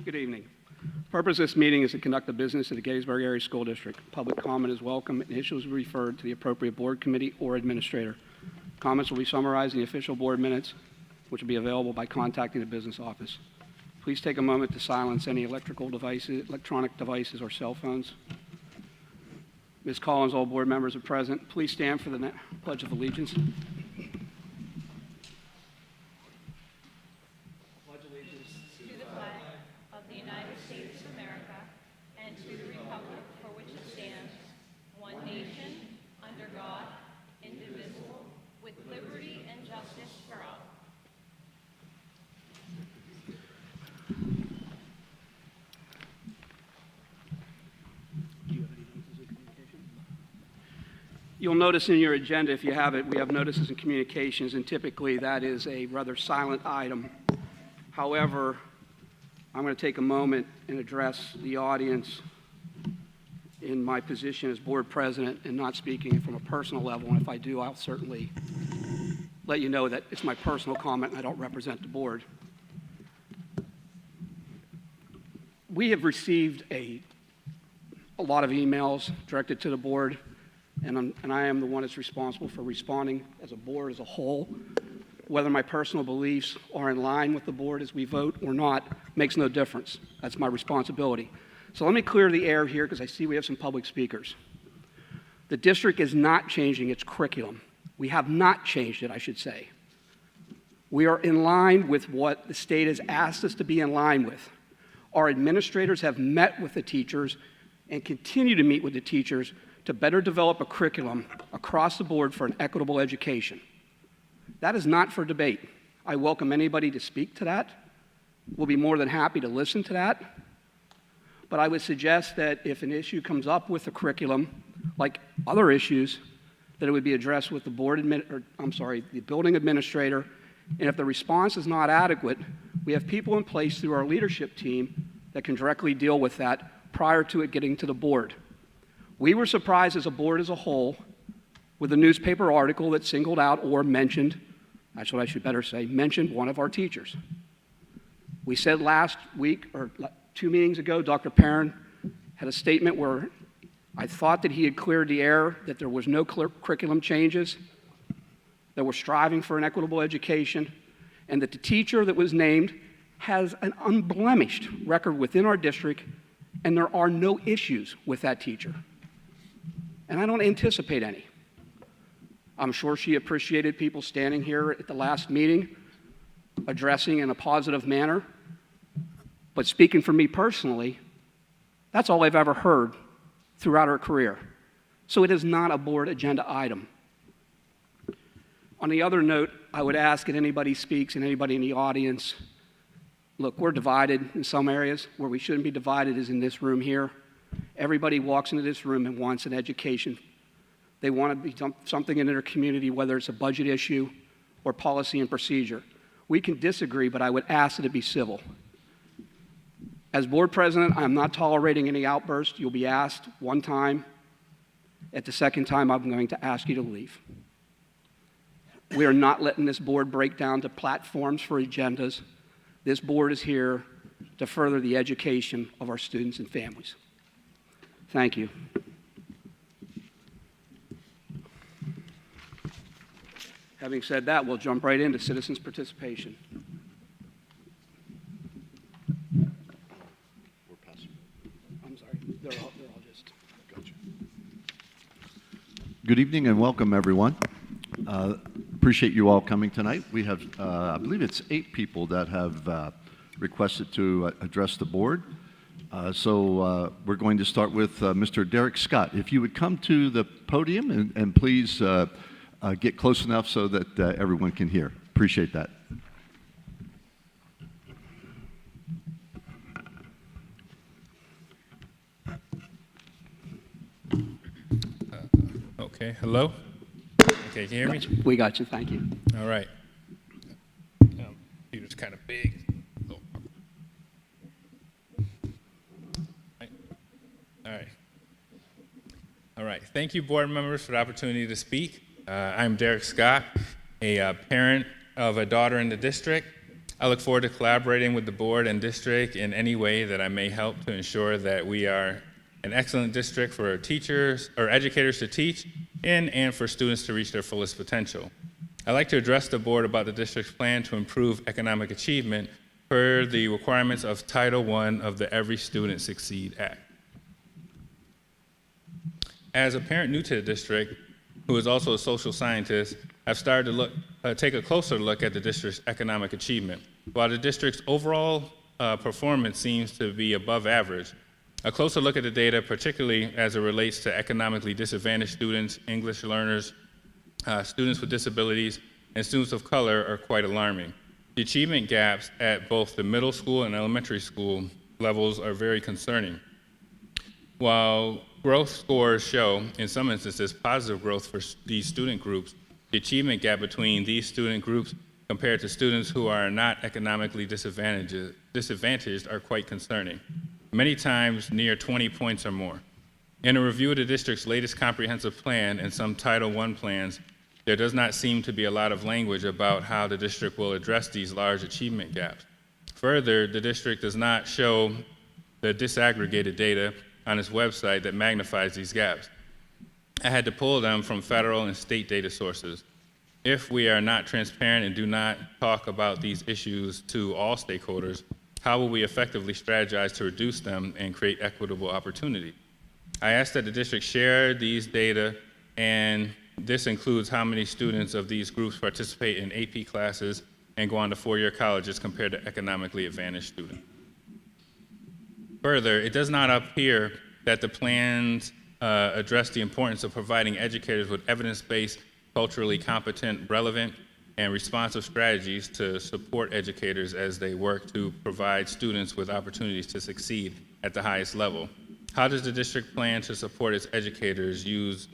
Good evening. The purpose of this meeting is to conduct the business of the Gettysburg Area School District. Public comment is welcome and issues will be referred to the appropriate board committee or administrator. Comments will be summarized in the official board minutes, which will be available by contacting the business office. Please take a moment to silence any electronic devices or cell phones. Ms. Collins, all board members are present. Please stand for the Pledge of Allegiance. You'll notice in your agenda, if you have it, we have notices and communications, and typically that is a rather silent item. However, I'm going to take a moment and address the audience in my position as board president and not speaking from a personal level, and if I do, I'll certainly let you know that it's my personal comment and I don't represent the board. We have received a lot of emails directed to the board, and I am the one that's responsible for responding as a board as a whole. Whether my personal beliefs are in line with the board as we vote or not makes no difference. That's my responsibility. So let me clear the air here because I see we have some public speakers. The district is not changing its curriculum. We have not changed it, I should say. We are in line with what the state has asked us to be in line with. Our administrators have met with the teachers and continue to meet with the teachers to better develop a curriculum across the board for an equitable education. That is not for debate. I welcome anybody to speak to that. We'll be more than happy to listen to that. But I would suggest that if an issue comes up with the curriculum, like other issues, that it would be addressed with the the building administrator, and if the response is not adequate, we have people in place through our leadership team that can directly deal with that prior to it getting to the board. We were surprised as a board as a whole with a newspaper article that singled out or mentioned, that's what I should better say, mentioned one of our teachers. We said last week, or 2 meetings ago, Dr. Perrin had a statement where I thought that he had cleared the air, that there was no curriculum changes, that we're striving for an equitable education, and that the teacher that was named has an unblemished record within our district, and there are no issues with that teacher. And I don't anticipate any. I'm sure she appreciated people standing here at the last meeting, addressing in a positive manner. But speaking for me personally, that's all I've ever heard throughout her career. So it is not a board agenda item. On the other note, I would ask that anybody speaks and anybody in the audience, look, we're divided in some areas. Where we shouldn't be divided is in this room here. Everybody walks into this room and wants an education. They want to be something in their community, whether it's a budget issue or policy and procedure. We can disagree, but I would ask that it be civil. As board president, I'm not tolerating any outbursts. You'll be asked one time. At the second time, I'm going to ask you to leave. We are not letting this board break down to platforms for agendas. This board is here to further the education of our students and families. Thank you. Having said that, we'll jump right into citizens' participation. I'm sorry, they're all just. Gotcha. Good evening and welcome, everyone. Appreciate you all coming tonight. We have, I believe it's 8 people that have requested to address the board. So we're going to start with Mr. Derek Scott. If you would come to the podium and please get close enough so that everyone can hear. Appreciate that. Okay, hello? Okay, can you hear me? We got you, thank you. All right. Computer's kind of big. All right. Thank you, board members, for the opportunity to speak. I'm Derek Scott, a parent of a daughter in the district. I look forward to collaborating with the board and district in any way that I may help to ensure that we are an excellent district for teachers or educators to teach in and for students to reach their fullest potential. I'd like to address the board about the district's plan to improve economic achievement per the requirements of Title I of the Every Student Succeed Act. As a parent new to the district, who is also a social scientist, I've started to take a closer look at the district's economic achievement. While the district's overall performance seems to be above average, a closer look at the data, particularly as it relates to economically disadvantaged students, English learners, students with disabilities, and students of color are quite alarming. The achievement gaps at both the middle school and elementary school levels are very concerning. While growth scores show, in some instances, positive growth for these student groups, the achievement gap between these student groups compared to students who are not economically disadvantaged are quite concerning, many times near 20 points or more. In a review of the district's latest comprehensive plan and some Title I plans, there does not seem to be a lot of language about how the district will address these large achievement gaps. Further, the district does not show the disaggregated data on its website that magnifies these gaps. I had to pull them from federal and state data sources. If we are not transparent and do not talk about these issues to all stakeholders, how will we effectively strategize to reduce them and create equitable opportunity? I asked that the district share these data, and this includes how many students of these groups participate in AP classes and go on to four-year colleges compared to economically advantaged students. Further, it does not appear that the plans address the importance of providing educators with evidence-based, culturally competent, relevant, and responsive strategies to support educators as they work to provide students with opportunities to succeed at the highest level. How does the district plan to support its educators using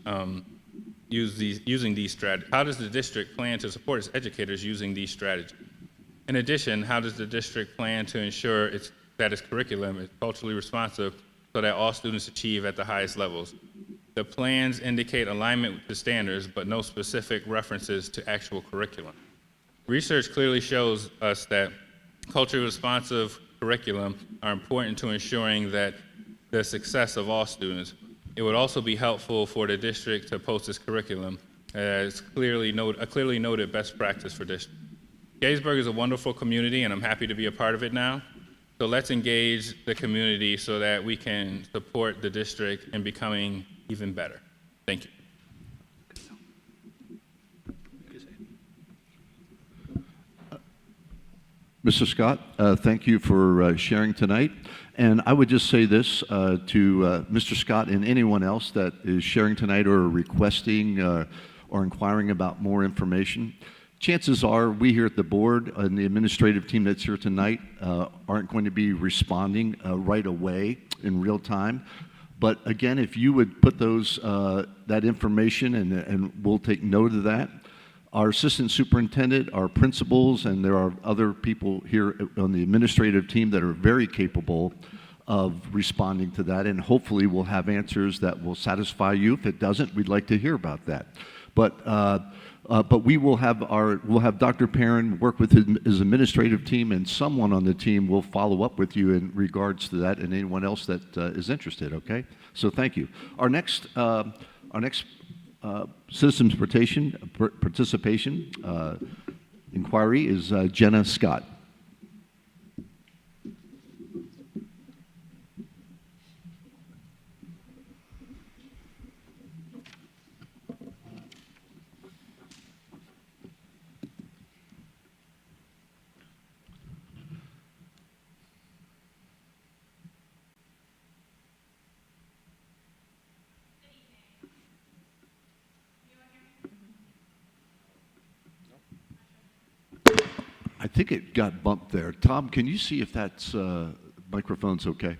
these strategies? How does the district plan to support its educators using these strategies? In addition, how does the district plan to ensure that its curriculum is culturally responsive so that all students achieve at the highest levels? The plans indicate alignment with the standards, but no specific references to actual curriculum. Research clearly shows us that culturally responsive curriculum are important to ensuring that the success of all students. It would also be helpful for the district to post this curriculum as a clearly noted best practice for district. Gettysburg is a wonderful community, and I'm happy to be a part of it now. So let's engage the community so that we can support the district in becoming even better. Thank you. Mr. Scott, thank you for sharing tonight. And I would just say this to Mr. Scott and anyone else that is sharing tonight or requesting or inquiring about more information. Chances are we here at the board and the administrative team that's here tonight aren't going to be responding right away in real time. But again, if you would put those that information and we'll take note of that. Our assistant superintendent, our principals, and there are other people here on the administrative team that are very capable of responding to that, and hopefully we'll have answers that will satisfy you. If it doesn't, we'd like to hear about that. But we'll have Dr. Perrin work with his administrative team, and someone on the team will follow up with you in regards to that, and anyone else that is interested. Okay, so thank you. Our next citizens participation inquiry is Jenna Scott. I think it got bumped there. Tom, can you see if that's microphone's okay?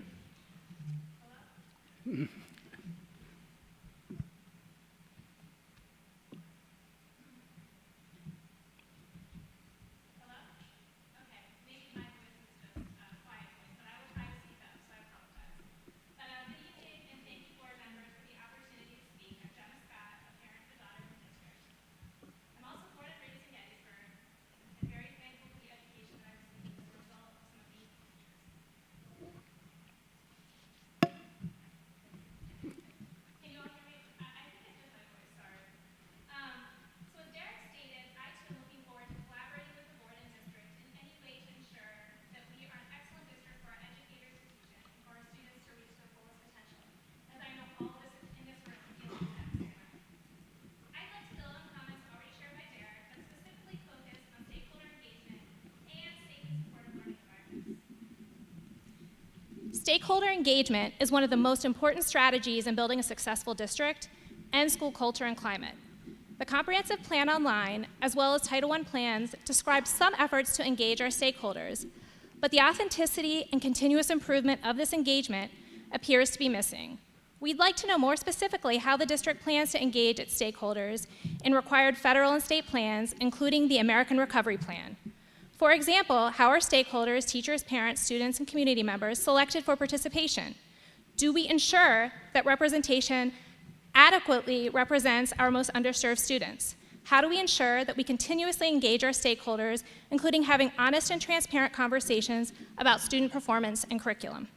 Stakeholder engagement is one of the most important strategies in building a successful district and school culture and climate. The Comprehensive Plan Online, as well as Title I plans, describe some efforts to engage our stakeholders, but the authenticity and continuous improvement of this engagement appears to be missing. We'd like to know more specifically how the district plans to engage its stakeholders in required federal and state plans, including the American Recovery Plan. For example, how are stakeholders, teachers, parents, students, and community members selected for participation? Do we ensure that representation adequately represents our most underserved students? How do we ensure that we continuously engage our stakeholders, including having honest and transparent conversations about student performance and curriculum?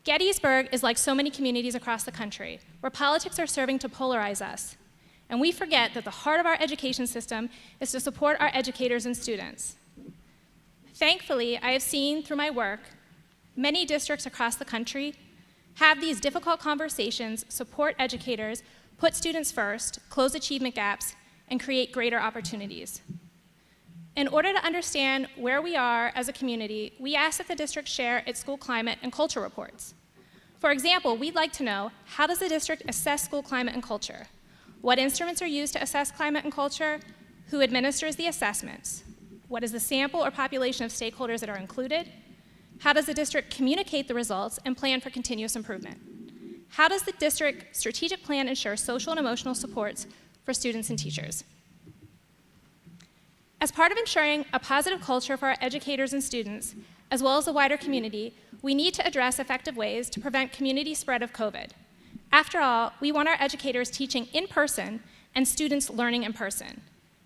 Gettysburg is like so many communities across the country, where politics are serving to polarize us. And we forget that the heart of our education system is to support our educators and students. Thankfully, I have seen through my work many districts across the country have these difficult conversations, support educators, put students first, close achievement gaps, and create greater opportunities. In order to understand where we are as a community, we ask that the district share its school climate and culture reports. For example, we'd like to know, how does the district assess school climate and culture? What instruments are used to assess climate and culture? Who administers the assessments? What is the sample or population of stakeholders that are included? How does the district communicate the results and plan for continuous improvement? How does the district strategic plan ensure social and emotional supports for students and teachers? As part of ensuring a positive culture for our educators and students, as well as the wider community, we need to address effective ways to prevent community spread of COVID. After all, we want our educators teaching in person and students learning in person.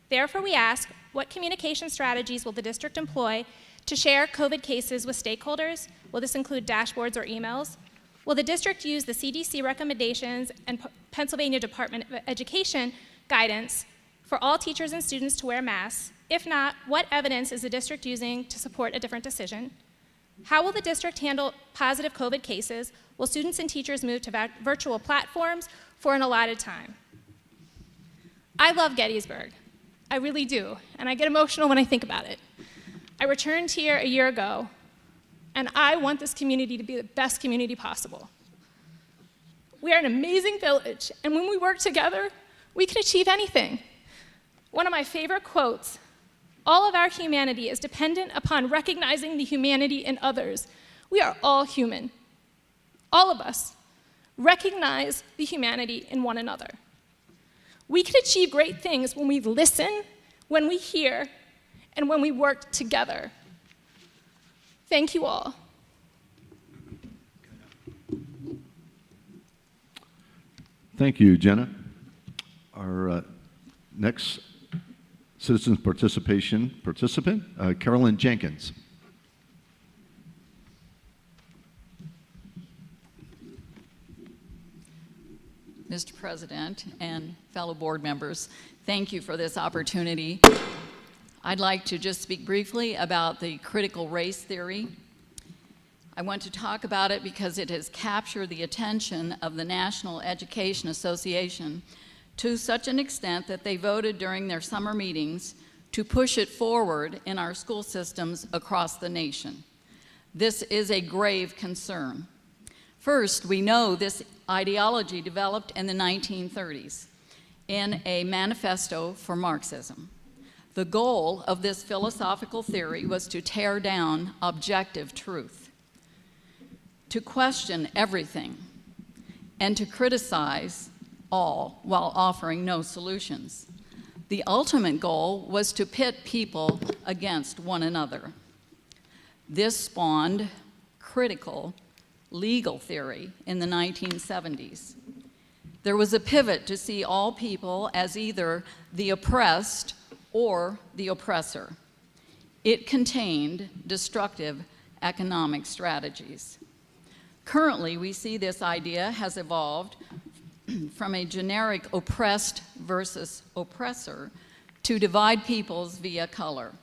Therefore, we ask, what communication strategies will the district employ to share COVID cases with stakeholders? Will this include dashboards or emails? Will the district use the CDC recommendations and Pennsylvania Department of Education guidance for all teachers and students to wear masks? If not, what evidence is the district using to support a different decision? How will the district handle positive COVID cases? Will students and teachers move to virtual platforms for an allotted time? I love Gettysburg. I really do, and I get emotional when I think about it. I returned here a year ago, and I want this community to be the best community possible. We are an amazing village, and when we work together, we can achieve anything. One of my favorite quotes, all of our humanity is dependent upon recognizing the humanity in others. We are all human. All of us recognize the humanity in one another. We can achieve great things when we listen, when we hear, and when we work together. Thank you all. Thank you, Jenna. Our next citizens participant, Carolyn Jenkins. Mr. President and fellow board members, thank you for this opportunity. I'd like to just speak briefly about the critical race theory. I want to talk about it because it has captured the attention of the National Education Association to such an extent that they voted during their summer meetings to push it forward in our school systems across the nation. This is a grave concern. First, we know this ideology developed in the 1930s in a manifesto for Marxism. The goal of this philosophical theory was to tear down objective truth, to question everything, and to criticize all while offering no solutions. The ultimate goal was to pit people against one another. This spawned critical legal theory in the 1970s. There was a pivot to see all people as either the oppressed or the oppressor. It contained destructive economic strategies. Currently, we see this idea has evolved from a generic oppressed versus oppressor to divide peoples via color.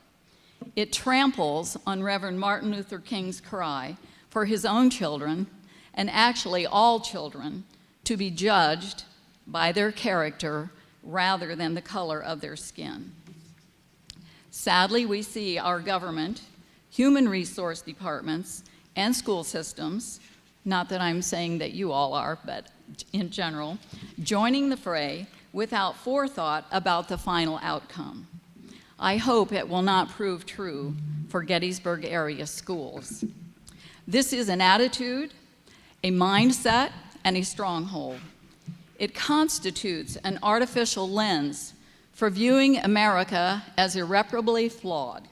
It tramples on Reverend Martin Luther King's cry for his own children, and actually all children, to be judged by their character rather than the color of their skin. Sadly, we see our government, human resource departments, and school systems, not that I'm saying that you all are, but in general, joining the fray without forethought about the final outcome. I hope it will not prove true for Gettysburg area schools. This is an attitude, a mindset, and a stronghold. It constitutes an artificial lens for viewing America as irreparably flawed.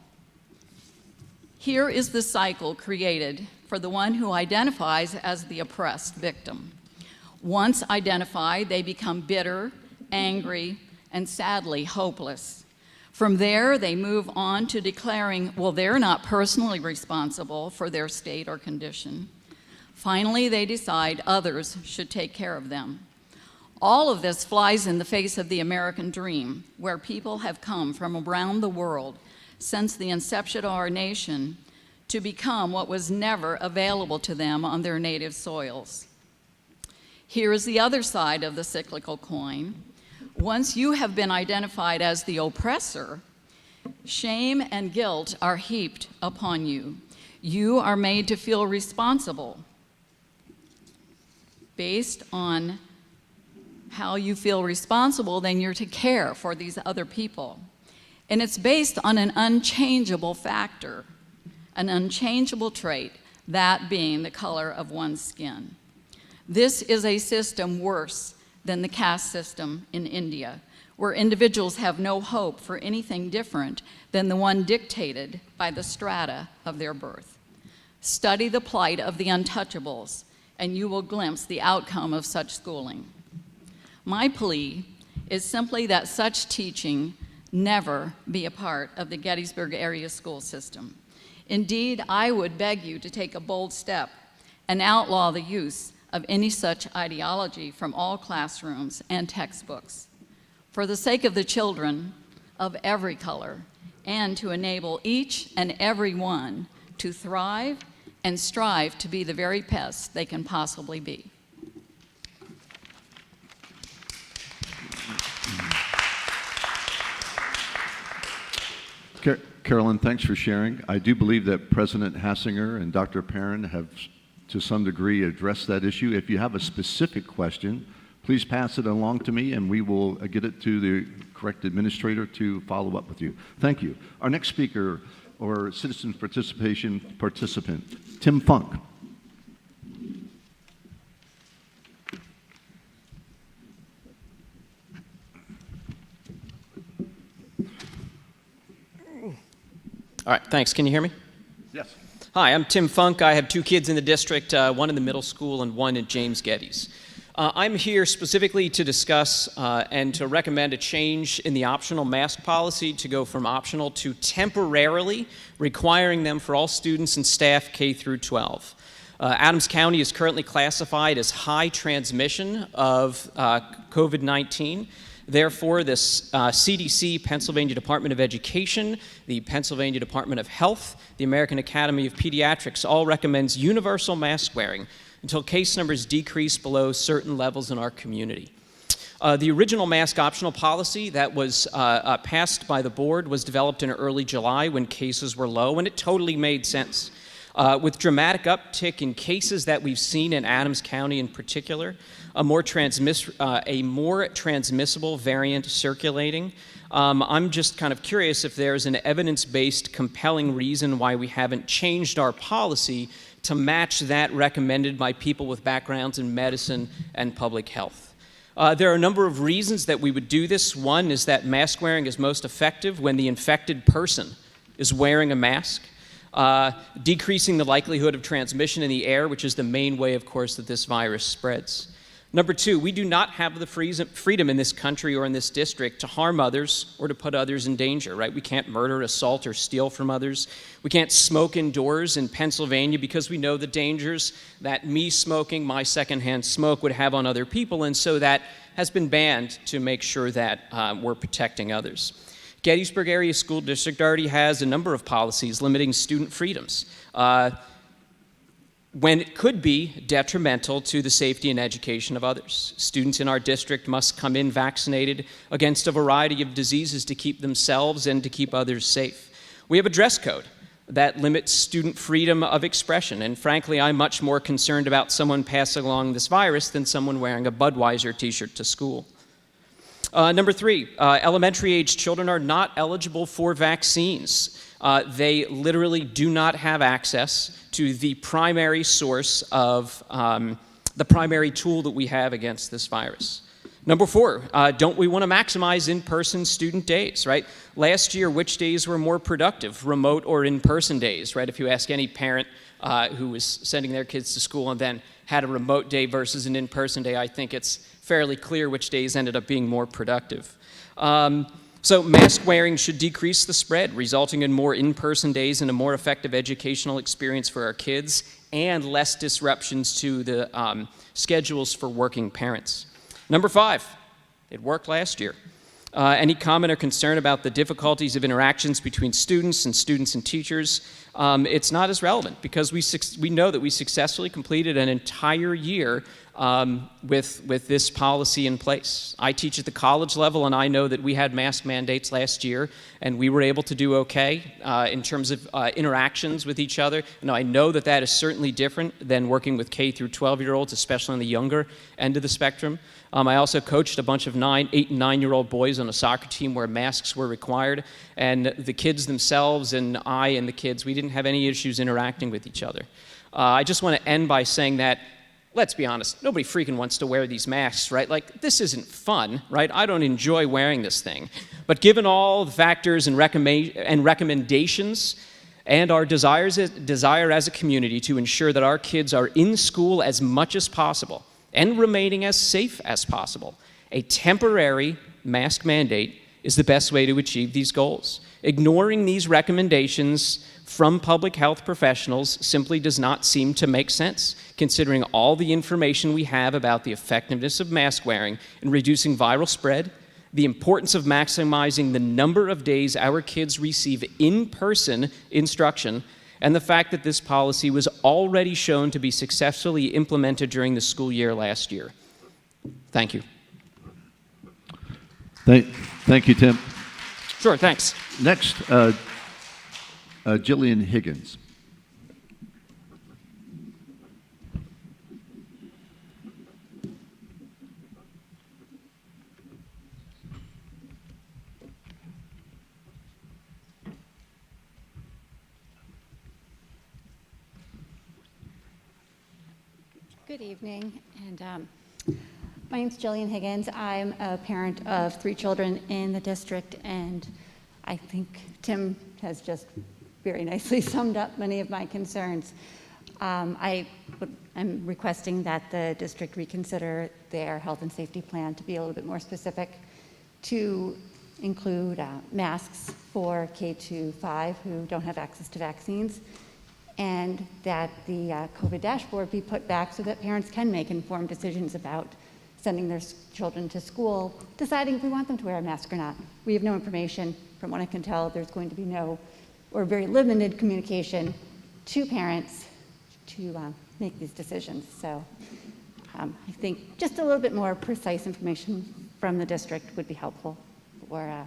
Here is the cycle created for the one who identifies as the oppressed victim. Once identified, they become bitter, angry, and sadly hopeless. From there, they move on to declaring, well, they're not personally responsible for their state or condition. Finally, they decide others should take care of them. All of this flies in the face of the American dream, where people have come from around the world since the inception of our nation to become what was never available to them on their native soils. Here is the other side of the cyclical coin. Once you have been identified as the oppressor, shame and guilt are heaped upon you. You are made to feel responsible based on how you feel responsible, then you're to care for these other people. And it's based on an unchangeable factor, an unchangeable trait, that being the color of one's skin. This is a system worse than the caste system in India, where individuals have no hope for anything different than the one dictated by the strata of their birth. Study the plight of the untouchables, and you will glimpse the outcome of such schooling. My plea is simply that such teaching never be a part of the Gettysburg area school system. Indeed, I would beg you to take a bold step and outlaw the use of any such ideology from all classrooms and textbooks. For the sake of the children of every color, and to enable each and every one to thrive and strive to be the very best they can possibly be. Carolyn, thanks for sharing. I do believe that President Hassinger and Dr. Perrin have, to some degree, addressed that issue. If you have a specific question, please pass it along to me, and we will get it to the correct administrator to follow up with you. Thank you. Our next speaker, or citizen participation participant, Tim Funk. All right, thanks. Can you hear me? Yes. Hi, I'm Tim Funk. I have two kids in the district, one in the middle school and one at James Geddes. I'm here specifically to discuss and to recommend a change in the optional mask policy to go from optional to temporarily requiring them for all students and staff K through 12. Adams County is currently classified as high transmission of COVID-19. Therefore, this CDC, Pennsylvania Department of Education, the Pennsylvania Department of Health, the American Academy of Pediatrics all recommends universal mask wearing until case numbers decrease below certain levels in our community. The original mask optional policy that was passed by the board was developed in early July when cases were low, and it totally made sense. With dramatic uptick in cases that we've seen in Adams County in particular, a more transmissible variant circulating, I'm just kind of curious if there's an evidence-based compelling reason why we haven't changed our policy to match that recommended by people with backgrounds in medicine and public health. There are a number of reasons that we would do this. One is that mask wearing is most effective when the infected person is wearing a mask, decreasing the likelihood of transmission in the air, which is the main way, of course, that this virus spreads. Number two, we do not have the freedom in this country or in this district to harm others or to put others in danger, right? We can't murder, assault, or steal from others. We can't smoke indoors in Pennsylvania because we know the dangers that me smoking my secondhand smoke would have on other people, and so that has been banned to make sure that we're protecting others. Gettysburg Area School District already has a number of policies limiting student freedoms when it could be detrimental to the safety and education of others. Students in our district must come in vaccinated against a variety of diseases to keep themselves and to keep others safe. We have a dress code that limits student freedom of expression. And frankly, I'm much more concerned about someone passing along this virus than someone wearing a Budweiser t-shirt to school. Number 3, elementary age children are not eligible for vaccines. They literally do not have access to the primary source of the primary tool that we have against this virus. Number 4, don't we want to maximize in-person student days, right? Last year, which days were more productive, remote or in-person days, right? If you ask any parent who was sending their kids to school and then had a remote day versus an in-person day, I think it's fairly clear which days ended up being more productive. So mask wearing should decrease the spread, resulting in more in-person days and a more effective educational experience for our kids and less disruptions to the schedules for working parents. Number 5, it worked last year. Any comment or concern about the difficulties of interactions between students and teachers, it's not as relevant because we know that we successfully completed an entire year with this policy in place. I teach at the college level, and I know that we had mask mandates last year, and we were able to do okay in terms of interactions with each other. Now, I know that that is certainly different than working with K through 12-year-olds, especially on the younger end of the spectrum. I also coached a bunch of 8 and 9-year-old boys on a soccer team where masks were required, and the kids themselves and I and the kids, we didn't have any issues interacting with each other. I just want to end by saying that, let's be honest, nobody freaking wants to wear these masks, right? Like, this isn't fun, right? I don't enjoy wearing this thing. But given all the factors and recommendations and our desire as a community to ensure that our kids are in school as much as possible and remaining as safe as possible, a temporary mask mandate is the best way to achieve these goals. Ignoring these recommendations from public health professionals simply does not seem to make sense, considering all the information we have about the effectiveness of mask wearing in reducing viral spread, the importance of maximizing the number of days our kids receive in-person instruction, and the fact that this policy was already shown to be successfully implemented during the school year last year. Thank you. Thank you, Tim. Sure, thanks. Next, Jillian Higgins. Good evening, and my name's Jillian Higgins. I'm a parent of 3 children in the district, and I think Tim has just very nicely summed up many of my concerns. I'm requesting that the district reconsider their health and safety plan to be a little bit more specific, to include masks for K-5 who don't have access to vaccines, and that the COVID dashboard be put back so that parents can make informed decisions about sending their children to school, deciding if we want them to wear a mask or not. We have no information. From what I can tell, there's going to be no or very limited communication to parents to make these decisions. So I think just a little bit more precise information from the district would be helpful for,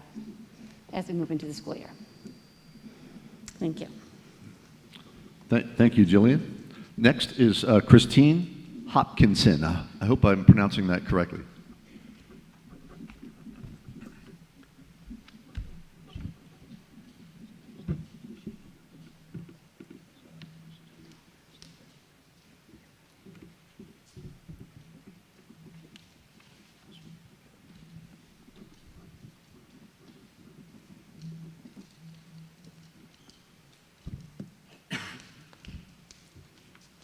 as we move into the school year. Thank you. Thank you, Jillian. Next is Christine Hopkinson. I hope I'm pronouncing that correctly.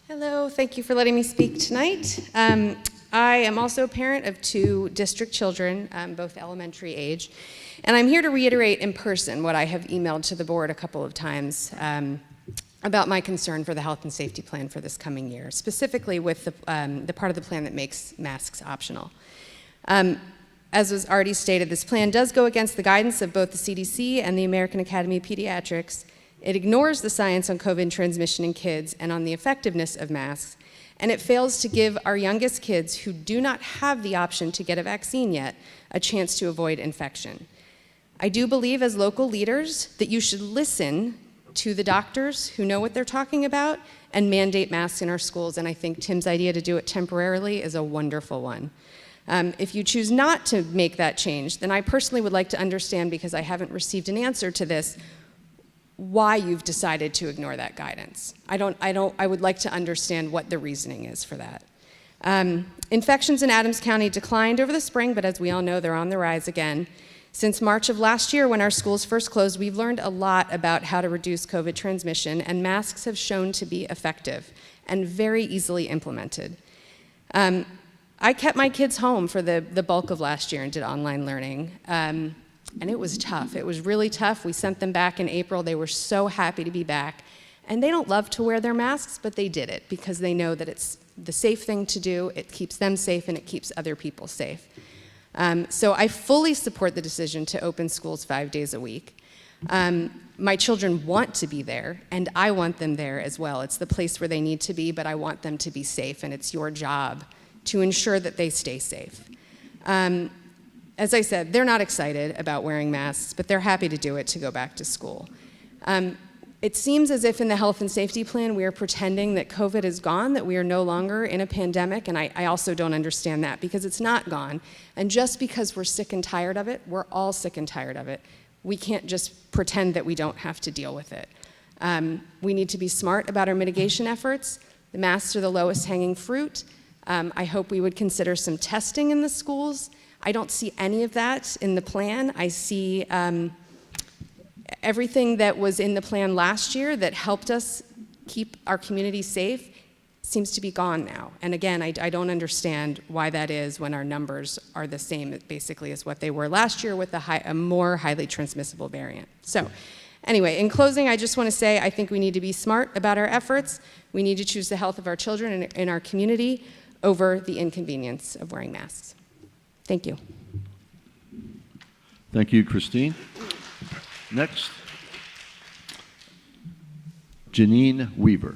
Hello, thank you for letting me speak tonight. I am also a parent of 2 district children, both elementary age, and I'm here to reiterate in person what I have emailed to the board a couple of times about my concern for the health and safety plan for this coming year, specifically with the part of the plan that makes masks optional. As was already stated, this plan does go against the guidance of both the CDC and the American Academy of Pediatrics. It ignores the science on COVID transmission in kids and on the effectiveness of masks, and it fails to give our youngest kids who do not have the option to get a vaccine yet a chance to avoid infection. I do believe as local leaders that you should listen to the doctors who know what they're talking about and mandate masks in our schools. And I think Tim's idea to do it temporarily is a wonderful one. If you choose not to make that change, then I personally would like to understand, because I haven't received an answer to this, why you've decided to ignore that guidance. I would like to understand what the reasoning is for that. Infections in Adams County declined over the spring, but as we all know, they're on the rise again. Since March of last year, when our schools first closed, we've learned a lot about how to reduce COVID transmission, and masks have shown to be effective and very easily implemented. I kept my kids home for the bulk of last year and did online learning, and it was tough. It was really tough. We sent them back in April. They were so happy to be back, and they don't love to wear their masks, but they did it because they know that it's the safe thing to do. It keeps them safe, and it keeps other people safe. So I fully support the decision to open schools 5 days a week. My children want to be there, and I want them there as well. It's the place where they need to be, but I want them to be safe, and it's your job to ensure that they stay safe. As I said, they're not excited about wearing masks, but they're happy to do it to go back to school. It seems as if in the health and safety plan we are pretending that COVID is gone, that we are no longer in a pandemic, and I also don't understand that, because it's not gone. And just because we're sick and tired of it, we're all sick and tired of it. We can't just pretend that we don't have to deal with it. We need to be smart about our mitigation efforts. The masks are the lowest hanging fruit. I hope we would consider some testing in the schools. I don't see any of that in the plan. I see everything that was in the plan last year that helped us keep our community safe seems to be gone now. And again, I don't understand why that is when our numbers are the same basically as what they were last year with a more highly transmissible variant. So anyway, in closing, I just want to say I think we need to be smart about our efforts. We need to choose the health of our children in our community over the inconvenience of wearing masks. Thank you. Thank you, Christine. Next, Janine Weaver.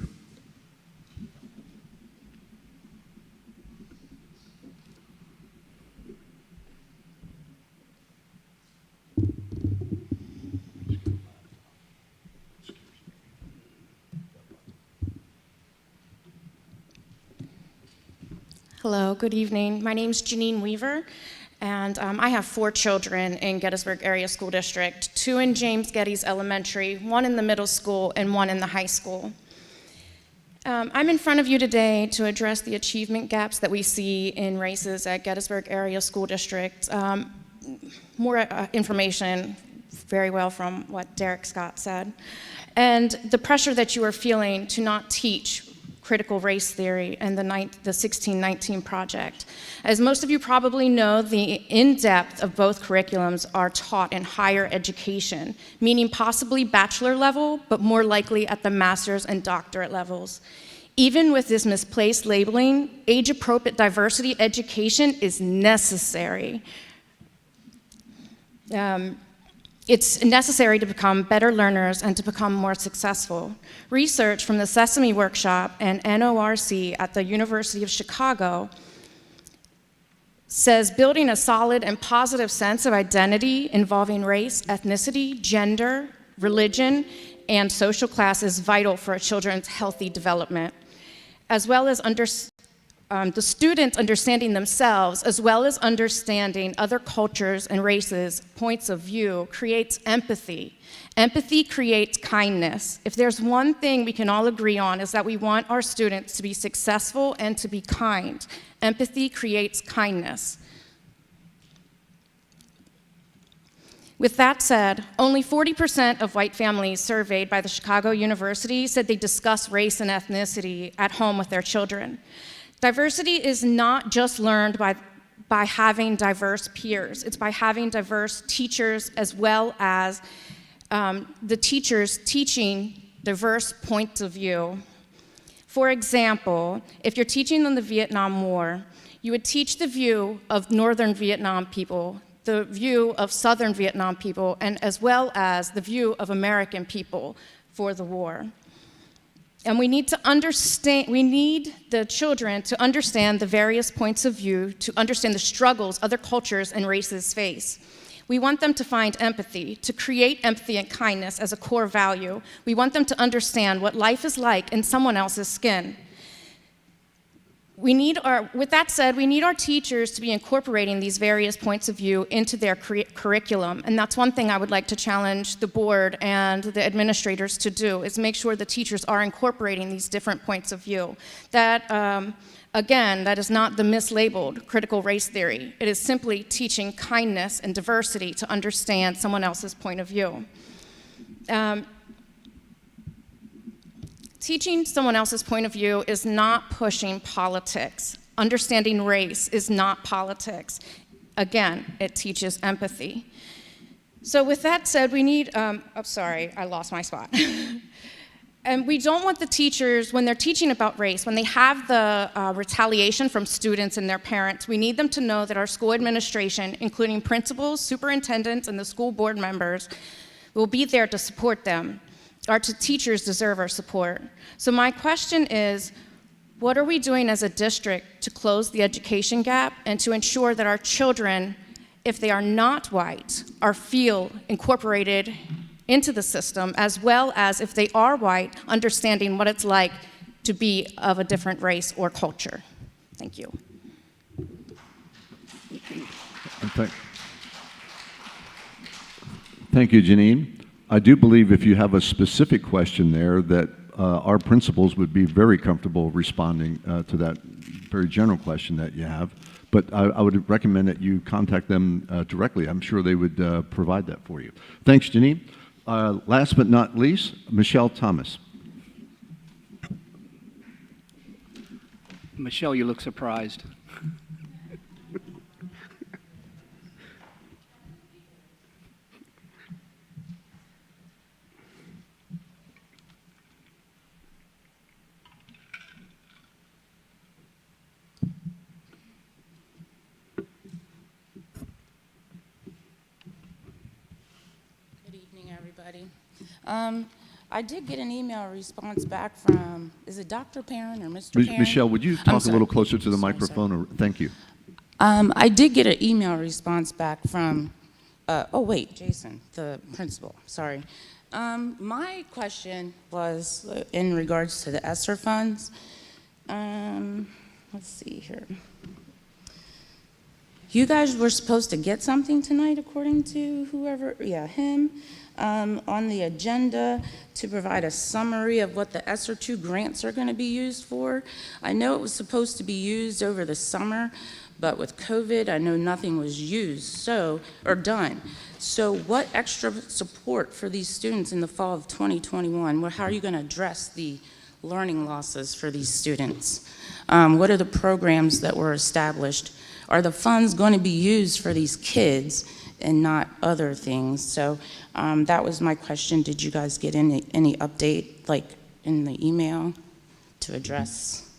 Hello, good evening. My name's Janine Weaver, and I have 4 children in Gettysburg Area School District, 2 in James Geddes Elementary, 1 in the middle school, and 1 in the high school. I'm in front of you today to address the achievement gaps that we see in races at Gettysburg Area School District. More information very well from what Derek Scott said. And the pressure that you are feeling to not teach critical race theory and the 1619 project. As most of you probably know, the in-depth of both curriculums are taught in higher education, meaning possibly bachelor level, but more likely at the master's and doctorate levels. Even with this misplaced labeling, age-appropriate diversity education is necessary. It's necessary to become better learners and to become more successful. Research from the Sesame Workshop and NORC at the University of Chicago says building a solid and positive sense of identity involving race, ethnicity, gender, religion, and social class is vital for a children's healthy development, as well as the students understanding themselves, as well as understanding other cultures and races' points of view, creates empathy. Empathy creates kindness. If there's one thing we can all agree on, is that we want our students to be successful and to be kind. Empathy creates kindness. With that said, only 40% of white families surveyed by the Chicago University said they discuss race and ethnicity at home with their children. Diversity is not just learned by having diverse peers. It's by having diverse teachers, as well as the teachers teaching diverse points of view. For example, if you're teaching on the Vietnam War, you would teach the view of Northern Vietnam people, the view of Southern Vietnam people, and as well as the view of American people for the war. And we need the children to understand the various points of view, to understand the struggles other cultures and races face. We want them to find empathy, to create empathy and kindness as a core value. We want them to understand what life is like in someone else's skin. With that said, we need our teachers to be incorporating these various points of view into their curriculum, and that's one thing I would like to challenge the board and the administrators to do, is make sure the teachers are incorporating these different points of view. That, again, that is not the mislabeled critical race theory. It is simply teaching kindness and diversity to understand someone else's point of view. Teaching someone else's point of view is not pushing politics. Understanding race is not politics. Again, it teaches empathy. So with that said, we need, sorry, I lost my spot. And we don't want the teachers, when they're teaching about race, when they have the retaliation from students and their parents, we need them to know that our school administration, including principals, superintendents, and the school board members, will be there to support them. Our teachers deserve our support. So my question is, what are we doing as a district to close the education gap and to ensure that our children, if they are not white, feel incorporated into the system, as well as if they are white, understanding what it's like to be of a different race or culture? Thank you. Thank you, Janine. I do believe if you have a specific question there that our principals would be very comfortable responding to that very general question that you have. But I would recommend that you contact them directly. I'm sure they would provide that for you. Thanks, Janine. Last but not least, Michelle Thomas. Michelle, you look surprised. I did get an email response back from, is it Dr. Perrin or Mr. Perrin? Michelle, would you talk a little closer to the microphone? Or, thank you. I did get an email response back from, Jason, the principal, sorry. My question was in regards to the ESSER funds. Let's see here. You guys were supposed to get something tonight, according to him, on the agenda to provide a summary of what the ESSER 2 grants are going to be used for. I know it was supposed to be used over the summer, but with COVID, I know nothing was used or done. So what extra support for these students in the fall of 2021? How are you going to address the learning losses for these students? What are the programs that were established? Are the funds going to be used for these kids and not other things? So that was my question. Did you guys get any update, like in the email, to address?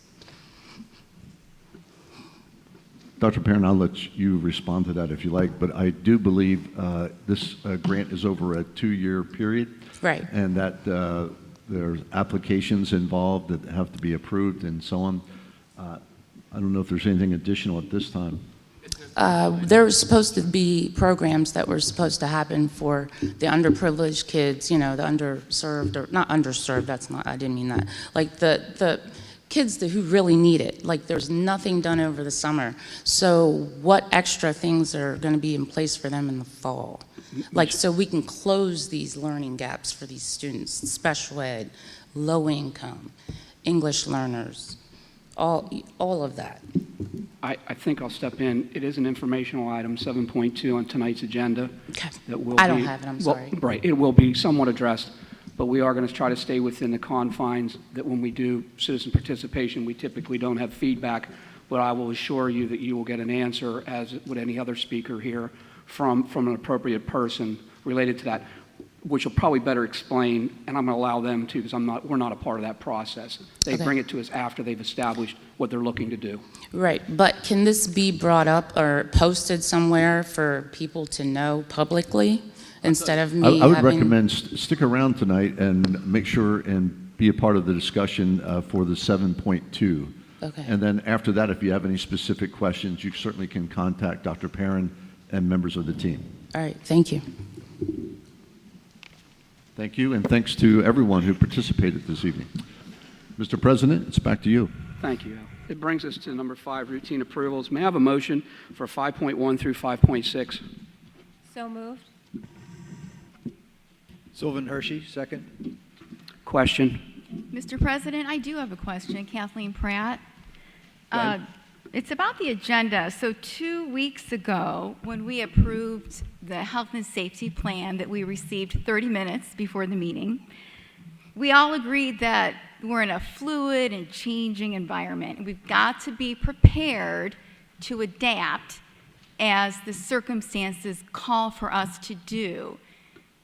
Dr. Perrin, I'll let you respond to that if you like, but I do believe this grant is over a 2-year period. Right. And that there's applications involved that have to be approved and so on. I don't know if there's anything additional at this time. There were supposed to be programs that were supposed to happen for the underprivileged kids, you know, the underserved, or not underserved, I didn't mean that. Like the kids who really need it. Like there's nothing done over the summer. So what extra things are going to be in place for them in the fall? Like so we can close these learning gaps for these students, special ed, low income, English learners, all of that. I think I'll step in. It is an informational item, 7.2 on tonight's agenda. Okay. I don't have it, I'm sorry. Right, it will be somewhat addressed, but we are going to try to stay within the confines that when we do citizen participation, we typically don't have feedback, but I will assure you that you will get an answer, as would any other speaker here, from an appropriate person related to that, which will probably better explain, and I'm going to allow them to, because we're not a part of that process. They Okay. bring it to us after they've established what they're looking to do. Right, but can this be brought up or posted somewhere for people to know publicly instead of me I would having... recommend stick around tonight and make sure and be a part of the discussion for the 7.2. Okay. And then after that, if you have any specific questions, you certainly can contact Dr. Perrin and members of the team. All right, thank you. Thank you, and thanks to everyone who participated this evening. Mr. President, it's back to you. Thank you. It brings us to number 5, routine approvals. May I have a motion for 5.1 through 5.6? So moved. Sylvan Hershey, second. Question. Mr. President, I do have a question. Kathleen Pratt. Go ahead. It's about the agenda. So 2 weeks ago, when we approved the health and safety plan that we received 30 minutes before the meeting, we all agreed that we're in a fluid and changing environment, and we've got to be prepared to adapt as the circumstances call for us to do.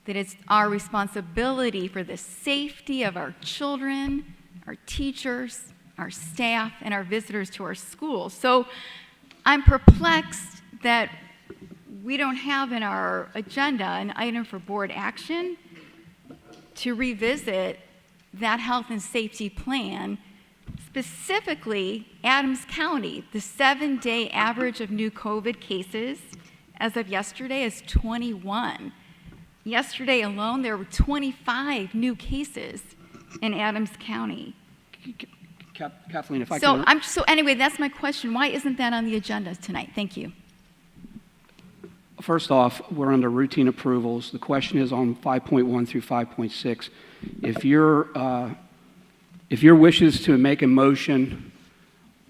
That it's our responsibility for the safety of our children, our teachers, our staff, and our visitors to our schools. So I'm perplexed that we don't have in our agenda an item for board action to revisit that health and safety plan, specifically Adams County. The 7-day average of new COVID cases as of yesterday is 21. Yesterday alone, there were 25 new cases in Adams County. Kathleen, if I can... So anyway, that's my question. Why isn't that on the agenda tonight? Thank you. First off, we're under routine approvals. The question is on 5.1 through 5.6. If your wish is to make a motion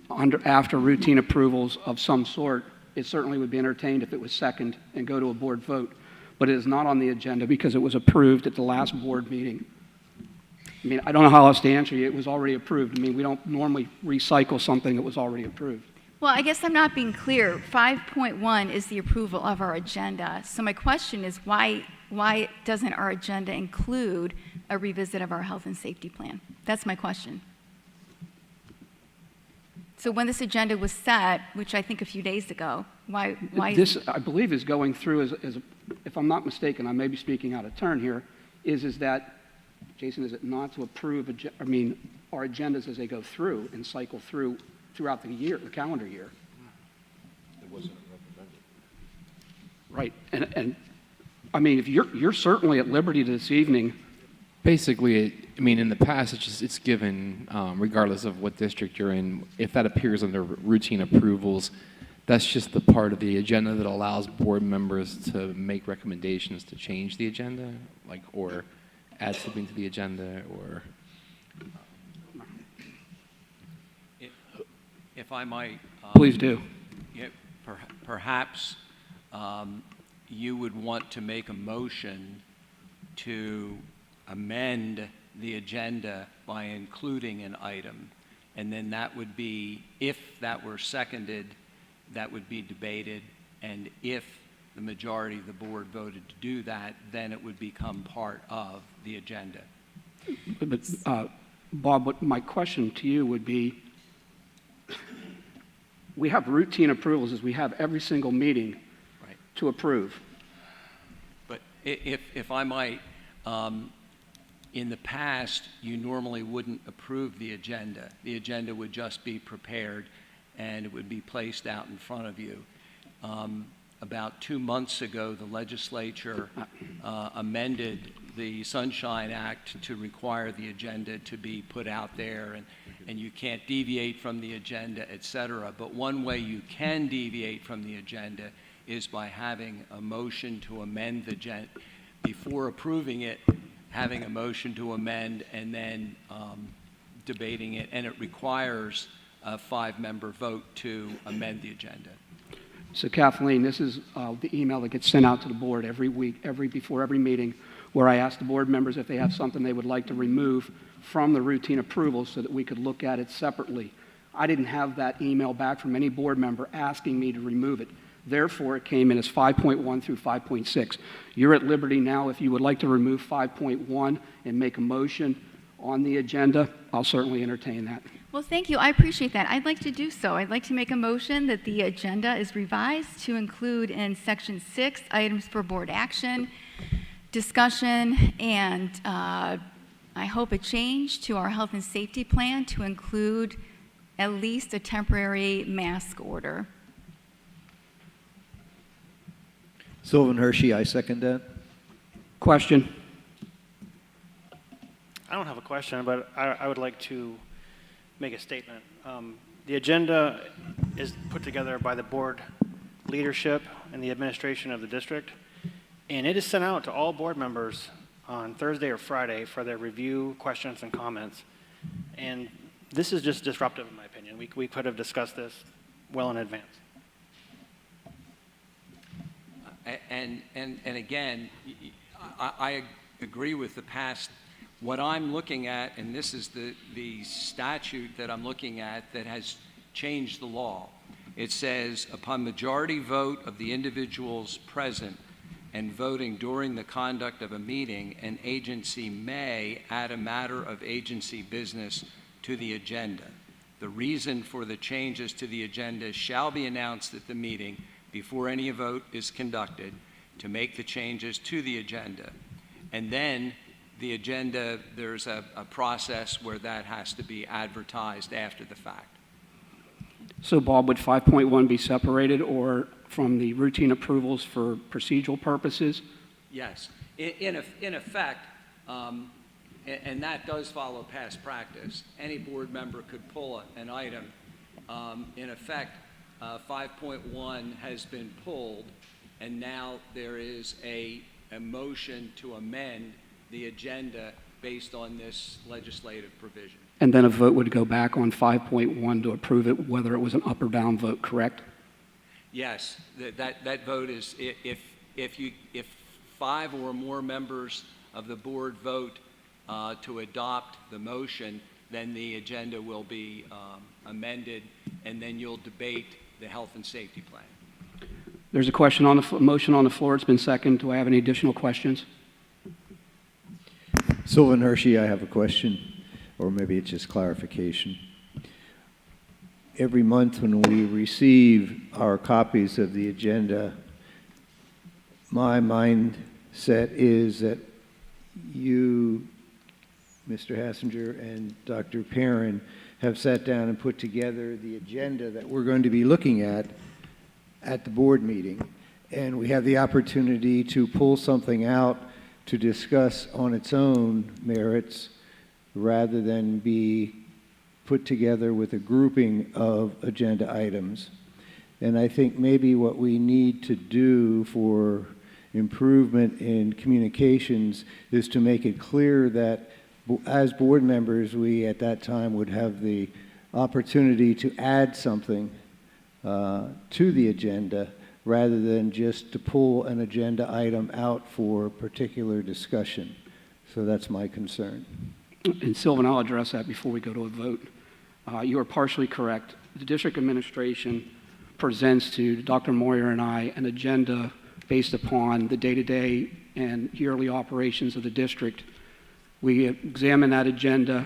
after routine approvals of some sort, it certainly would be entertained if it was second and go to a board vote. But it is not on the agenda because it was approved at the last board meeting. I mean, I don't know how else to answer you. It was already approved. I mean, we don't normally recycle something that was already approved. Well, I guess I'm not being clear. 5.1 is the approval of our agenda. So my question is, why doesn't our agenda include a revisit of our health and safety plan? That's my question. So when this agenda was set, which I think a few days ago, why This, I believe, is going through if I'm not mistaken, I may be speaking out of turn here, is that, Jason, is it not to approve, our agendas as they go through and cycle throughout the year, the calendar year? It wasn't recommended. Right, and I mean, if you're certainly at liberty this evening. Basically, in the past, it's given, regardless of what district you're in, if that appears under routine approvals, that's just the part of the agenda that allows board members to make recommendations to change the agenda, or add something to the agenda, or... If I might... Please do. Perhaps you would want to make a motion to amend the agenda by including an item, and then that would be, if that were seconded, that would be debated, and if the majority of the board voted to do that, then it would become part of the agenda. But Bob, my question to you would be, we have routine approvals as we have every single meeting to approve. But if I might, in the past, you normally wouldn't approve the agenda. The agenda would just be prepared and it would be placed out in front of you. About 2 months ago, the legislature amended the Sunshine Act to require the agenda to be put out there, and you can't deviate from the agenda, et cetera. But one way you can deviate from the agenda is by having a motion to amend the agenda. Before approving it, having a motion to amend and then debating it, and it requires a 5-member vote to amend the agenda. So Kathleen, this is the email that gets sent out to the board every week, before every meeting, where I ask the board members if they have something they would like to remove from the routine approval so that we could look at it separately. I didn't have that email back from any board member asking me to remove it. Therefore, it came in as 5.1 through 5.6. You're at liberty now. If you would like to remove 5.1 and make a motion on the agenda, I'll certainly entertain that. Well, thank you. I appreciate that. I'd like to do so. I'd like to make a motion that the agenda is revised to include in Section 6 items for board action, discussion, and I hope a change to our health and safety plan to include at least a temporary mask order. Sylvan Hershey, I second that. Question? I don't have a question, but I would like to make a statement. The agenda is put together by the board leadership and the administration of the district, and it is sent out to all board members on Thursday or Friday for their review, questions, and comments. And this is just disruptive, in my opinion. We could have discussed this well in advance. And again, I agree with the past. What I'm looking at, and this is the statute that I'm looking at that has changed the law. It says, upon majority vote of the individuals present and voting during the conduct of a meeting, an agency may add a matter of agency business to the agenda. The reason for the changes to the agenda shall be announced at the meeting before any vote is conducted to make the changes to the agenda. And then the agenda, there's a process where that has to be advertised after the fact. So Bob, would 5.1 be separated or from the routine approvals for procedural purposes? Yes. In effect, and that does follow past practice, any board member could pull an item. In effect, 5.1 has been pulled, and now there is a motion to amend the agenda based on this legislative provision. And then a vote would go back on 5.1 to approve it, whether it was an up or down vote, correct? Yes, that vote is, if 5 or more members of the board vote to adopt the motion, then the agenda will be amended, and then you'll debate the health and safety plan. There's a question on the motion on the floor. It's been seconded. Do I have any additional questions? Sylvan Hershey, I have a question, or maybe it's just clarification. Every month when we receive our copies of the agenda, my mindset is that you, Mr. Hassinger, and Dr. Perrin have sat down and put together the agenda that we're going to be looking at the board meeting. And we have the opportunity to pull something out to discuss on its own merits rather than be put together with a grouping of agenda items. And I think maybe what we need to do for improvement in communications is to make it clear that as board members, we at that time would have the opportunity to add something to the agenda rather than just to pull an agenda item out for particular discussion. So that's my concern. And Sylvan, I'll address that before we go to a vote. You are partially correct. The district administration presents to Dr. Moyer and I an agenda based upon the day-to-day and yearly operations of the district. We examine that agenda,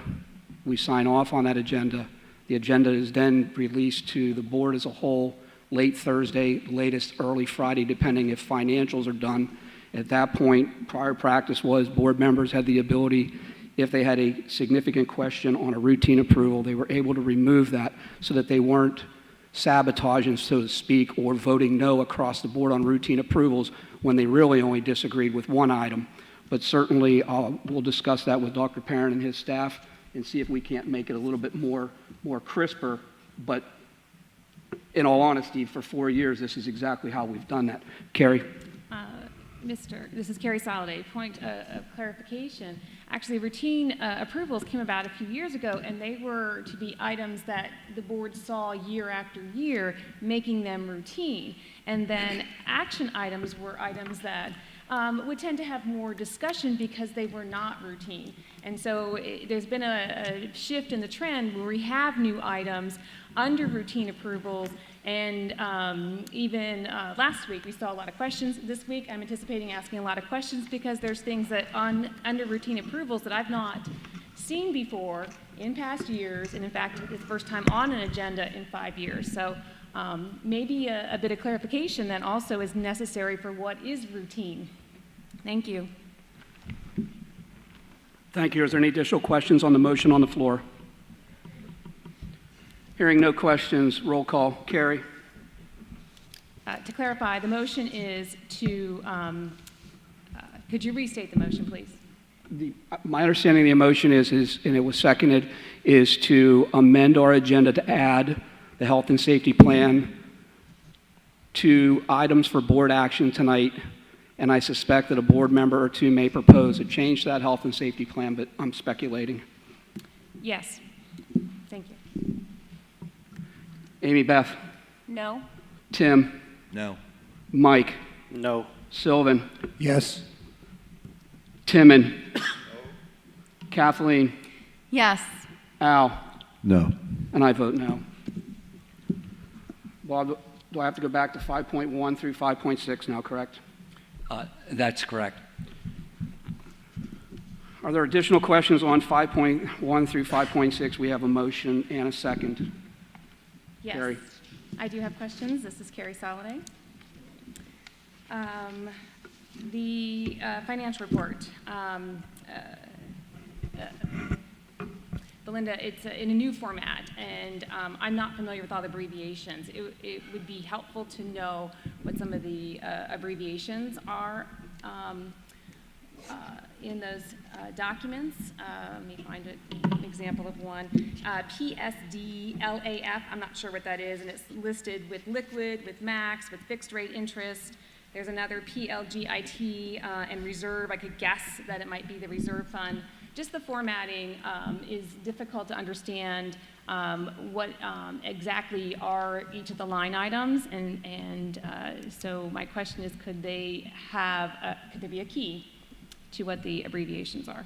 we sign off on that agenda. The agenda is then released to the board as a whole late Thursday, latest early Friday, depending if financials are done. At that point, prior practice was board members had the ability, if they had a significant question on a routine approval, they were able to remove that so that they weren't sabotaging, so to speak, or voting no across the board on routine approvals when they really only disagreed with one item. But certainly, we'll discuss that with Dr. Perrin and his staff and see if we can't make it a little bit more crisper. But in all honesty, for 4 years, this is exactly how we've done that. Carrie? This is Carrie Soliday. Point of clarification. Actually, routine approvals came about a few years ago, and they were to be items that the board saw year after year, making them routine. And then action items were items that would tend to have more discussion because they were not routine. And so there's been a shift in the trend where we have new items under routine approvals, and even last week we saw a lot of questions. This week I'm anticipating asking a lot of questions because there's things that under routine approvals that I've not seen before in past years, and in fact it's the first time on an agenda in 5 years. So maybe a bit of clarification then also is necessary for what is routine. Thank you. Thank you. Is there any additional questions on the motion on the floor? Hearing no questions, roll call. Carrie? To clarify, the motion is to, could you restate the motion, please? My understanding of the motion is, and it was seconded, is to amend our agenda to add the health and safety plan to items for board action tonight, and I suspect that a board member or two may propose a change to that health and safety plan, but I'm speculating. Yes. Thank you. Amy Beth. No. Tim. No. Mike. No. Sylvan. Yes. Timon. Kathleen. Yes. Al. No. And I vote no. Bob, do I have to go back to 5.1 through 5.6 now, correct? That's correct. Are there additional questions on 5.1 through 5.6? We have a motion and a second. Yes. Carrie. I do have questions. This is Carrie Soliday. The financial report. Belinda, it's in a new format, and I'm not familiar with all the abbreviations. It would be helpful to know what some of the abbreviations are in those documents. Let me find an example of one. PSD, LAF, I'm not sure what that is, and it's listed with liquid, with max, with fixed rate interest. There's another PLGIT and reserve. I could guess that it might be the reserve fund. Just the formatting is difficult to understand what exactly are each of the line items, and so my question is, could there be a key to what the abbreviations are?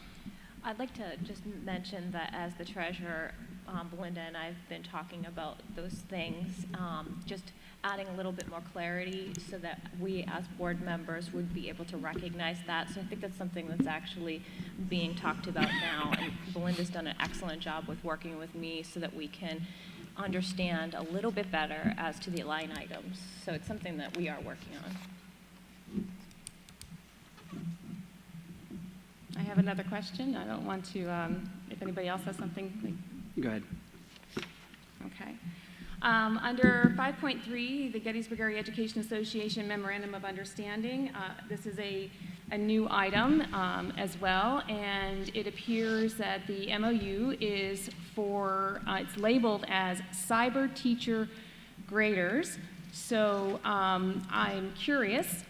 I'd like to just mention that as the treasurer, Belinda and I have been talking about those things, just adding a little bit more clarity so that we as board members would be able to recognize that. So I think that's something that's actually being talked about now, and Belinda's done an excellent job with working with me so that we can understand a little bit better as to the line items. So it's something that we are working on. I have another question. I don't want to, if anybody else has something. Go ahead. Okay. Under 5.3, the Gettysburg Area Education Association Memorandum of Understanding, this is a new item as well, and it appears that the MOU is for, it's labeled as cyber teacher graders. So I'm curious,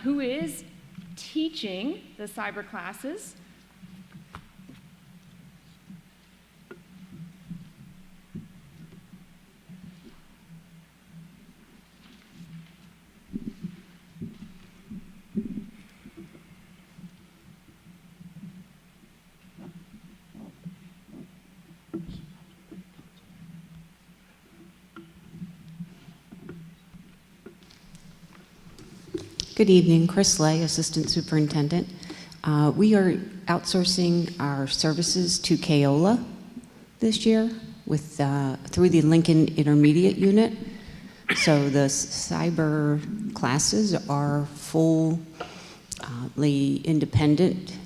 who is teaching the cyber classes? Good evening, Chris Lay, Assistant Superintendent. We are outsourcing our services to Keola this year through the Lincoln Intermediate Unit. So the cyber classes are fully independent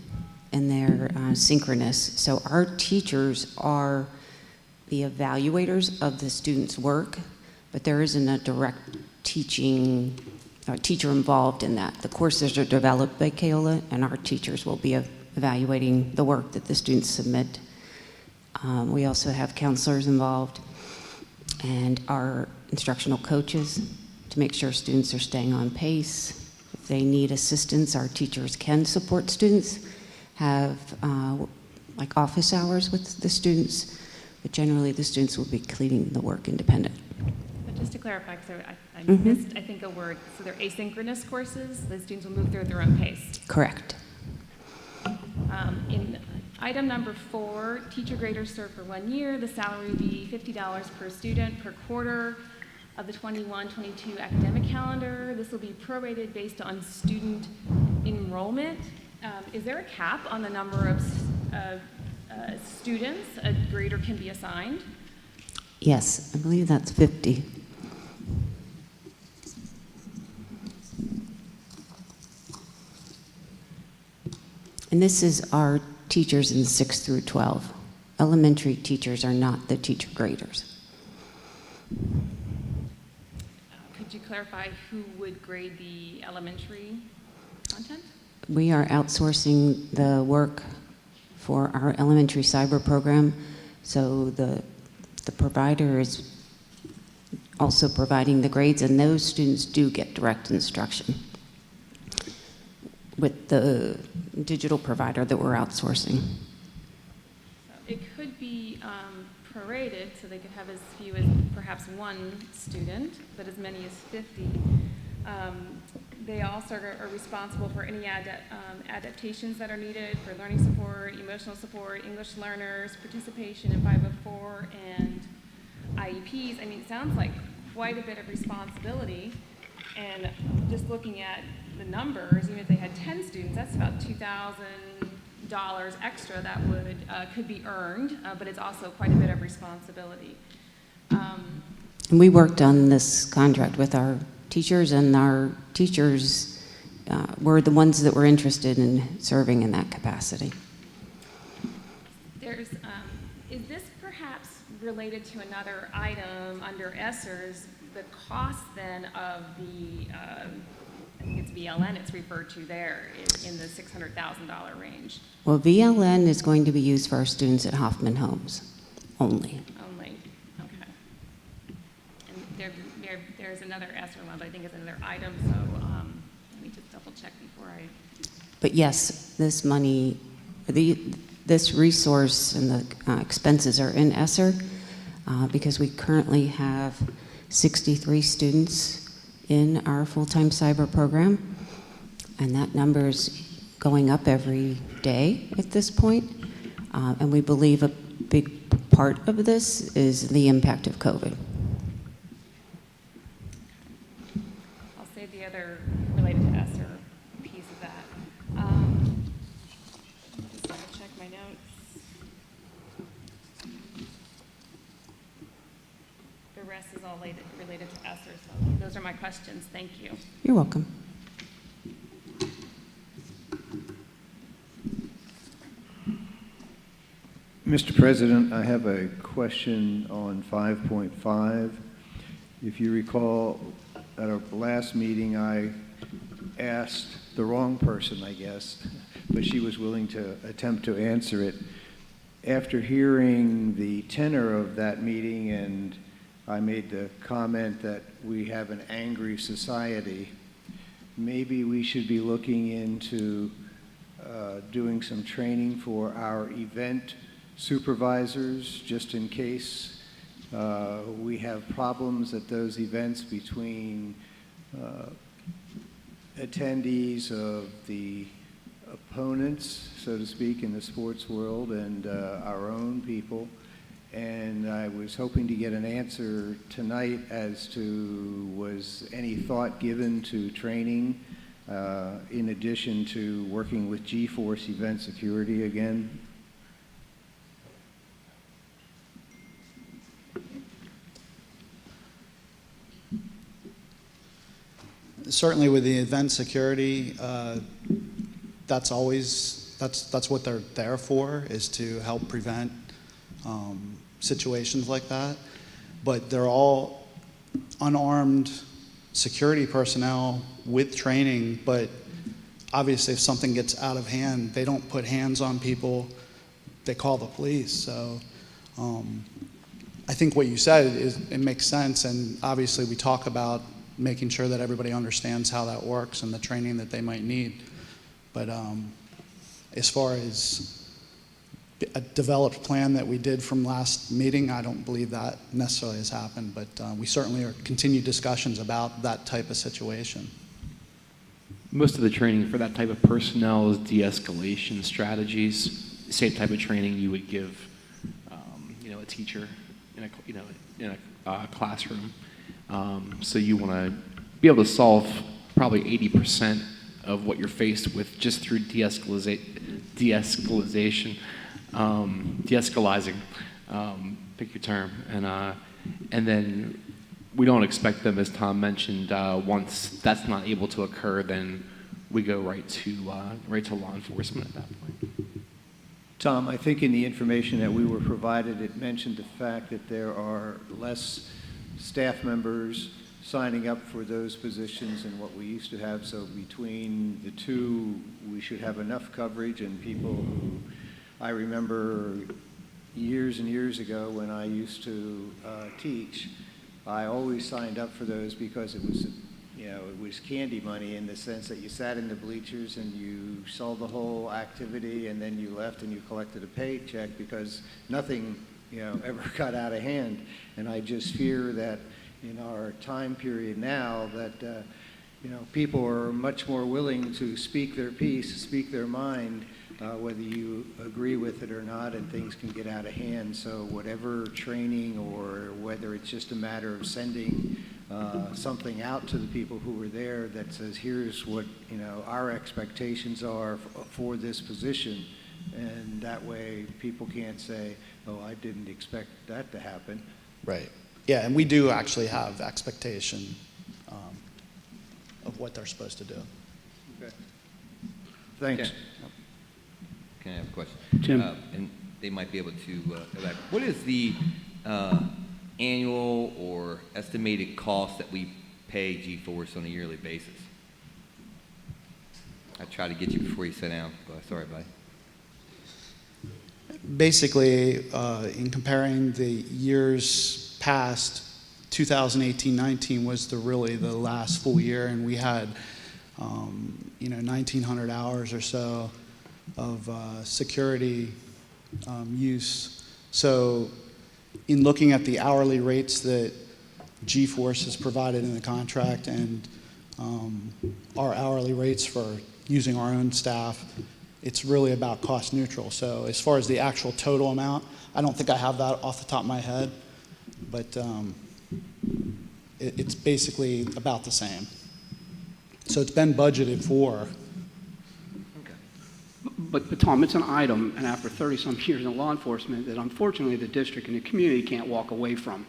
and they're synchronous. So our teachers are the evaluators of the students' work, but there isn't a direct teacher involved in that. The courses are developed by Keola, and our teachers will be evaluating the work that the students submit. We also have counselors involved and our instructional coaches to make sure students are staying on pace. If they need assistance, our teachers can support students, have like office hours with the students, but generally the students will be completing the work independent. But just to clarify, because I missed, I think, a word. So they're asynchronous courses. The students will move through at their own pace. Correct. In item number 4, teacher graders serve for 1 year. The salary would be $50 per student per quarter of the 21-22 academic calendar. This will be prorated based on student enrollment. Is there a cap on the number of students a grader can be assigned? Yes, I believe that's 50. And this is our teachers in 6 through 12. Elementary teachers are not the teacher graders. Could you clarify who would grade the elementary content? We are outsourcing the work for our elementary cyber program, so the provider is also providing the grades, and those students do get direct instruction with the digital provider that we're outsourcing. It could be prorated, so they could have as few as perhaps one student, but as many as 50. They also are responsible for any adaptations that are needed for learning support, emotional support, English learners, participation in 504, and IEPs. I mean, it sounds like quite a bit of responsibility. And just looking at the numbers, even if they had 10 students, that's about $2,000 extra that would could be earned, but it's also quite a bit of responsibility. And we worked on this contract with our teachers, and our teachers were the ones that were interested in serving in that capacity. There's, is this perhaps related to another item under ESSER's, the cost then of the, I think it's VLN it's referred to there, is in the $600,000 range? Well, VLN is going to be used for our students at Hoffman Homes only. Only, okay. And there's another ESSER one, but I think it's another item, so let me just double check before I... But yes, this money, this resource and the expenses are in ESSER because we currently have 63 students in our full-time cyber program, and that number is going up every day at this point. And we believe a big part of this is the impact of COVID. I'll say the other related to ESSER piece of that. Just want to check my notes. The rest is all related to ESSER, so those are my questions. Thank you. You're welcome. Mr. President, I have a question on 5.5. If you recall, at our last meeting, I asked the wrong person, I guess, but she was willing to attempt to answer it. After hearing the tenor of that meeting, and I made the comment that we have an angry society, maybe we should be looking into doing some training for our event supervisors, just in case we have problems at those events between attendees of the opponents, so to speak, in the sports world and our own people. And I was hoping to get an answer tonight as to was any thought given to training in addition to working with G-Force Event Security again? Certainly with the event security, that's what they're there for, is to help prevent situations like that. But they're all unarmed security personnel with training, but obviously if something gets out of hand, they don't put hands on people, they call the police. So I think what you said it makes sense, and obviously we talk about making sure that everybody understands how that works and the training that they might need. But as far as a developed plan that we did from last meeting, I don't believe that necessarily has happened, but we certainly are continued discussions about that type of situation. Most of the training for that type of personnel is de-escalation strategies, same type of training you would give, a teacher in a classroom. So you want to be able to solve probably 80% of what you're faced with just through de-escalation, de-escalizing, pick your term, and then we don't expect them, as Tom mentioned, once that's not able to occur, then we go right to law enforcement at that point. Tom, I think in the information that we were provided, it mentioned the fact that there are less staff members signing up for those positions and what we used to have. So between the two, we should have enough coverage, and people who, I remember years and years ago when I used to teach, I always signed up for those because it was, you know, it was candy money in the sense that you sat in the bleachers and you saw the whole activity, and then you left and you collected a paycheck because nothing, you know, ever got out of hand. And I just fear that in our time period now that, you know, people are much more willing to speak their piece, speak their mind, whether you agree with it or not, and things can get out of hand. So whatever training, or whether it's just a matter of sending something out to the people who were there that says, here's what, you know, our expectations are for this position. And that way people can't say, oh, I didn't expect that to happen. Right. Yeah, and we do actually have expectation of what they're supposed to do. Okay. Thanks. Can I have a question? Jim. And they might be able to elaborate. What is the annual or estimated cost that we pay G-Force on a yearly basis? I tried to get you before you sat down. Sorry, buddy. Basically, in comparing the years past, 2018-19 was really the last full year, and we had, you know, 1,900 hours or so of security use. So in looking at the hourly rates that G-Force has provided in the contract and our hourly rates for using our own staff, it's really about cost neutral. So as far as the actual total amount, I don't think I have that off the top of my head, but it's basically about the same. So it's been budgeted for. But Tom, it's an item, and after 30-some years in law enforcement, that unfortunately the district and the community can't walk away from.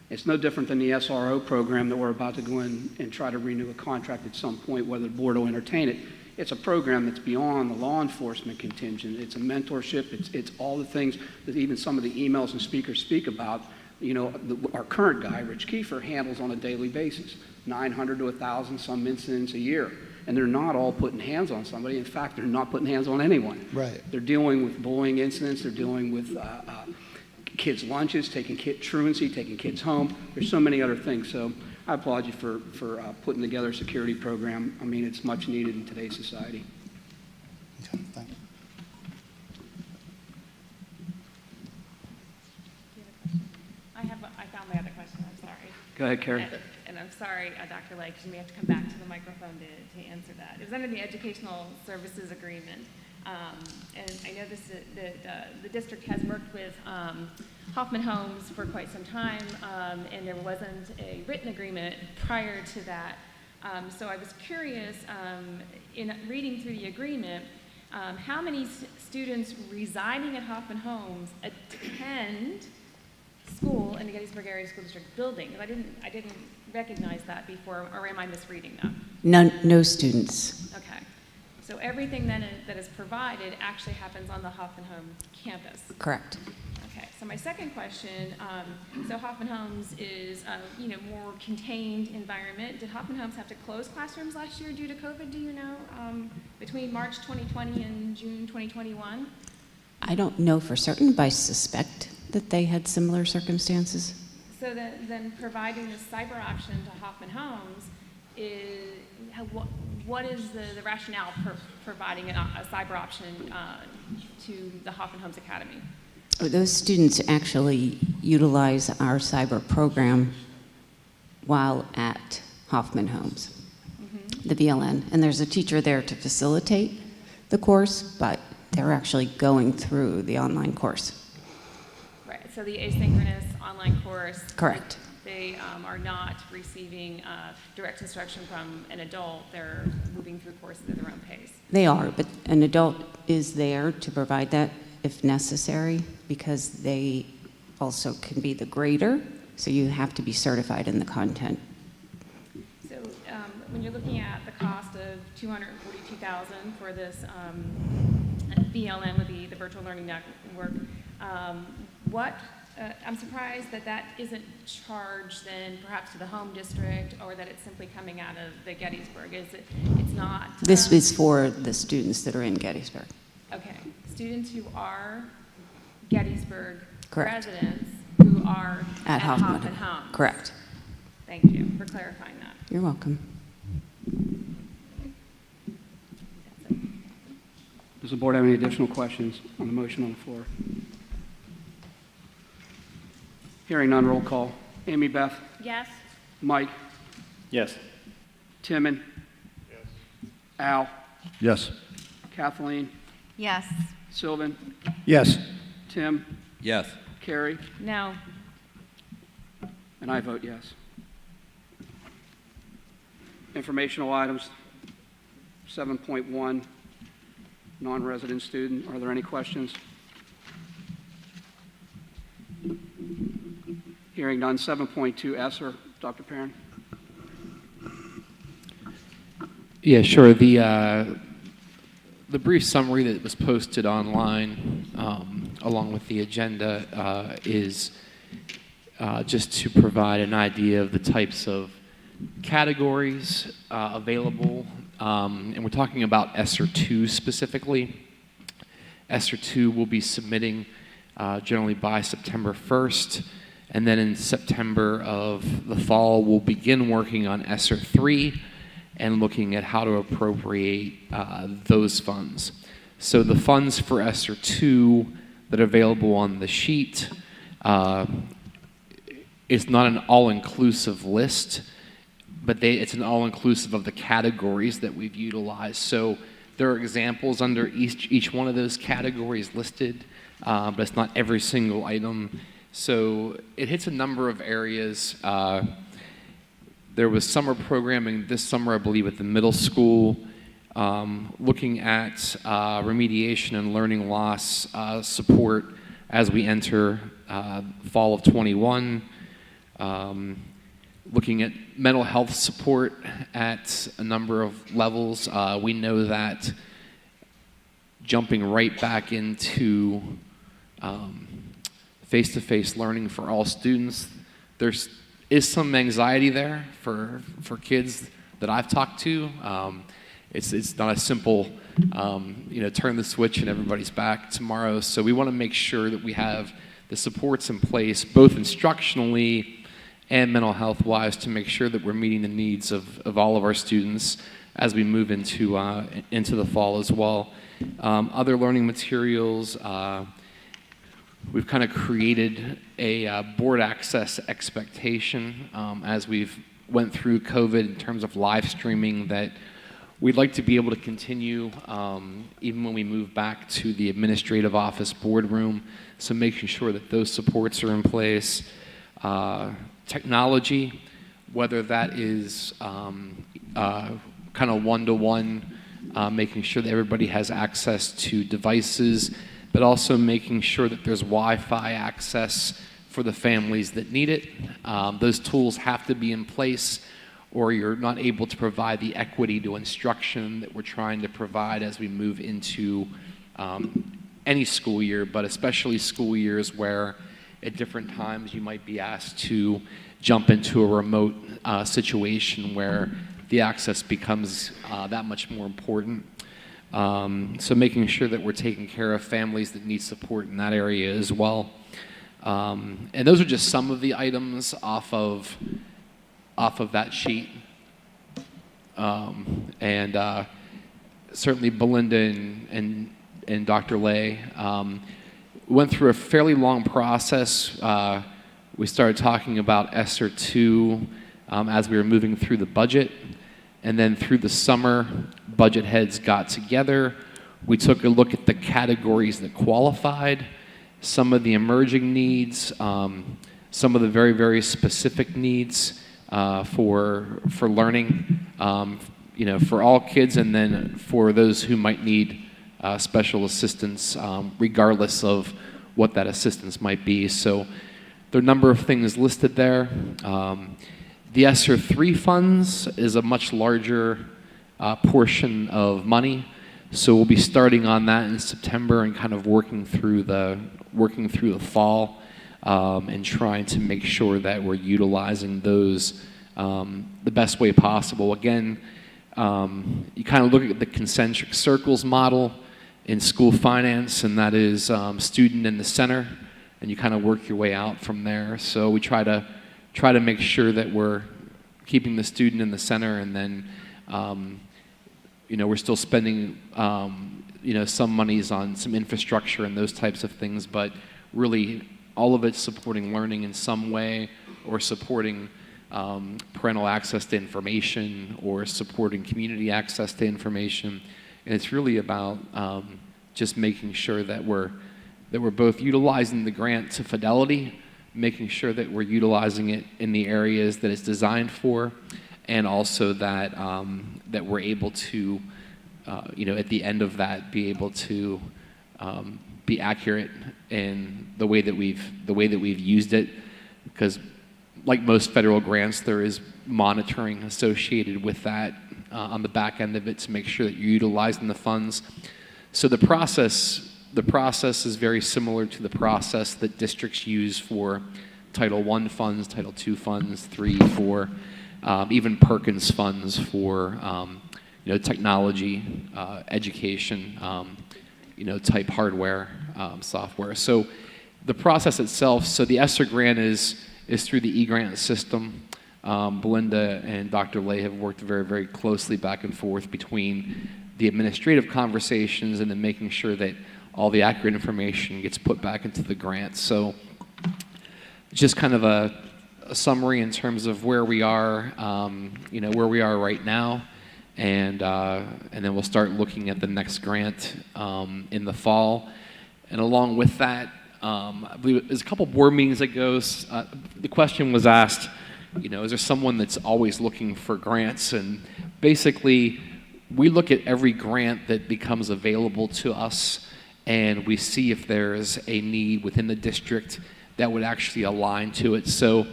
It's no different than the SRO program that we're about to go in and try to renew a contract at some point, whether the board will entertain it. It's a program that's beyond the law enforcement contingent. It's a mentorship. It's all the things that even some of the emails and speakers speak about. You know, our current guy, Rich Kiefer, handles on a daily basis, 900 to 1,000 some incidents a year. And they're not all putting hands on somebody. In fact, they're not putting hands on anyone. Right. They're dealing with bullying incidents. They're dealing with kids' lunches, taking truancy, taking kids home. There's so many other things. So I applaud you for putting together a security program. I mean, it's much needed in today's society. Okay, thanks. I found my other question. I'm sorry. Go ahead, Carrie. And I'm sorry, Dr. Lake, you may have to come back to the microphone to answer that. It was under the Educational Services Agreement. And I know the district has worked with Hoffman Homes for quite some time, and there wasn't a written agreement prior to that. So I was curious, in reading through the agreement, how many students residing at Hoffman Homes attend school in the Gettysburg Area School District building? Because I didn't recognize that before, or am I misreading that? No students. Okay. So everything then that is provided actually happens on the Hoffman Home campus. Correct. Okay. So my second question, so Hoffman Homes is you know, more contained environment. Did Hoffman Homes have to close classrooms last year due to COVID? Do you know, between March 2020 and June 2021? I don't know for certain, but I suspect that they had similar circumstances. So then providing the cyber option to Hoffman Homes is, what is the rationale for providing a cyber option to the Hoffman Homes Academy? Those students actually utilize our cyber program while at Hoffman Homes, the VLN. And there's a teacher there to facilitate the course, but they're actually going through the online course. Right, so the asynchronous online course. Correct. They are not receiving direct instruction from an adult. They're moving through courses at their own pace. They are, but an adult is there to provide that if necessary, because they also can be the grader, so you have to be certified in the content. So when you're looking at the cost of $242,000 for this VLN, would be the virtual learning network, what I'm surprised that that isn't charged then perhaps to the home district, or that it's simply coming out of the Gettysburg. It's not? This is for the students that are in Gettysburg. Okay, students who are Gettysburg Correct. residents who are At Hoffman Hoffman. Homes. Correct. Thank you for clarifying that. You're welcome. Does the board have any additional questions on the motion on the floor? Hearing none, roll call. Amy Beth? Yes. Mike? Yes. Timon? Yes. Al? Yes. Kathleen? Yes. Sylvan? Yes. Tim? Yes. Carrie? No. And I vote yes. Informational items, 7.1, non-resident student. Are there any questions? Hearing none. 7.2, ESSER. Dr. Perrin. Yeah, sure. The brief summary that was posted online, along with the agenda, is just to provide an idea of the types of categories available, and we're talking about ESSER 2 specifically. ESSER 2 will be submitting generally by September 1st, and then in September of the fall, we'll begin working on ESSER 3 and looking at how to appropriate those funds. So the funds for ESSER 2 that are available on the sheet is not an all-inclusive list, but it's an all-inclusive of the categories that we've utilized. So there are examples under each one of those categories listed, but it's not every single item. So it hits a number of areas. There was summer programming this summer, I believe, at the middle school, looking at remediation and learning loss support as we enter fall of 21. Looking at mental health support at a number of levels. We know that jumping right back into face-to-face learning for all students, there is some anxiety there for kids that I've talked to. It's not a simple, turn the switch and everybody's back tomorrow. So we want to make sure that we have the supports in place, both instructionally and mental health wise, to make sure that we're meeting the needs of all of our students as we move into the fall as well. Other learning materials, we've kind of created a board access expectation as we've went through COVID in terms of live streaming, that we'd like to be able to continue even when we move back to the administrative office boardroom. So making sure that those supports are in place. Technology, whether that is kind of one-to-one, making sure that everybody has access to devices, but also making sure that there's Wi-Fi access for the families that need it. Those tools have to be in place, or you're not able to provide the equity to instruction that we're trying to provide as we move into any school year, but especially school years where at different times you might be asked to jump into a remote situation where the access becomes that much more important. So making sure that we're taking care of families that need support in that area as well. And those are just some of the items off of that sheet. Certainly Belinda and Dr. Lay went through a fairly long process. We started talking about ESSER 2 as we were moving through the budget. And then through the summer, budget heads got together. We took a look at the categories that qualified, some of the emerging needs, some of the very, very specific needs for learning, for all kids, and then for those who might need special assistance, regardless of what that assistance might be. So there are a number of things listed there. The ESSER 3 funds is a much larger portion of money, so we'll be starting on that in September and kind of working through the fall. and trying to make sure that we're utilizing those the best way possible. Again, you kind of look at the concentric circles model in school finance, and that is student in the center, and you kind of work your way out from there. So we try to make sure that we're keeping the student in the center, and then we're still spending some monies on some infrastructure and those types of things, but really all of it's supporting learning in some way, or supporting parental access to information, or supporting community access to information. And it's really about just making sure that we're both utilizing the grant to fidelity, making sure that we're utilizing it in the areas that it's designed for, and also that that we're able to, at the end of that, be able to be accurate in the way that we've used it, because like most federal grants, there is monitoring associated with that on the back end of it to make sure that you're utilizing the funds. So the process is very similar to the process that districts use for Title I funds, Title II funds, 3, 4, even Perkins funds for technology, education, type hardware, software. So the process itself, so the ESSER grant is through the e-grant system. Belinda and Dr. Lay have worked very, very closely back and forth between the administrative conversations and then making sure that all the accurate information gets put back into the grant. So just kind of a summary in terms of where we are, where we are right now, and then we'll start looking at the next grant in the fall. And along with that, I believe it was a couple board meetings ago, the question was asked, is there someone that's always looking for grants? And basically, we look at every grant that becomes available to us, and we see if there's a need within the district that would actually align to it. So,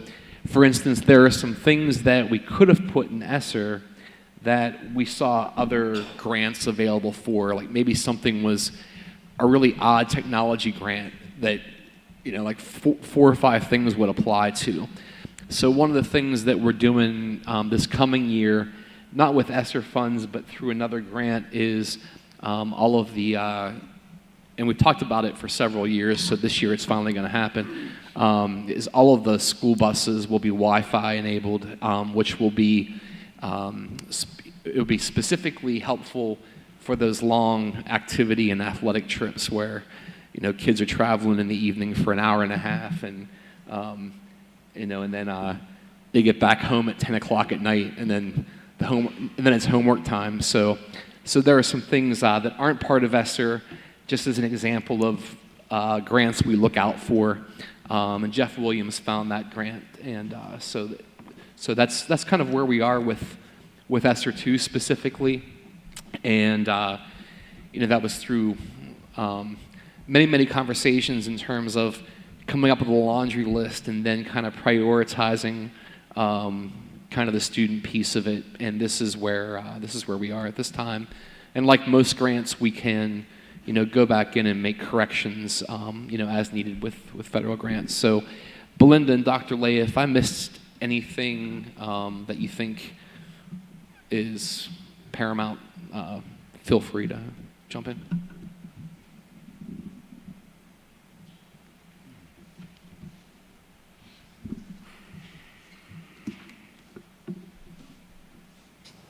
for instance, there are some things that we could have put in ESSER that we saw other grants available for, like maybe something was a really odd technology grant that, like 4 or 5 things would apply to. So one of the things that we're doing this coming year, not with ESSER funds, but through another grant, is all of the, and we've talked about it for several years, so this year it's finally going to happen, is all of the school buses will be Wi-Fi enabled, which will be, it will be specifically helpful for those long activity and athletic trips where, kids are traveling in the evening for an hour and a half, and and then they get back home at 10 o'clock at night, and then it's homework time. So there are some things that aren't part of ESSER, just as an example of grants we look out for. And Jeff Williams found that grant, and so that's kind of where we are with ESSER 2 specifically, and that was through many conversations in terms of coming up with a laundry list and then kind of prioritizing kind of the student piece of it, and this is where we are at this time. And like most grants, we can go back in and make corrections as needed with federal grants. So Belinda and Dr. Lay, if I missed anything that you think is paramount, feel free to jump in.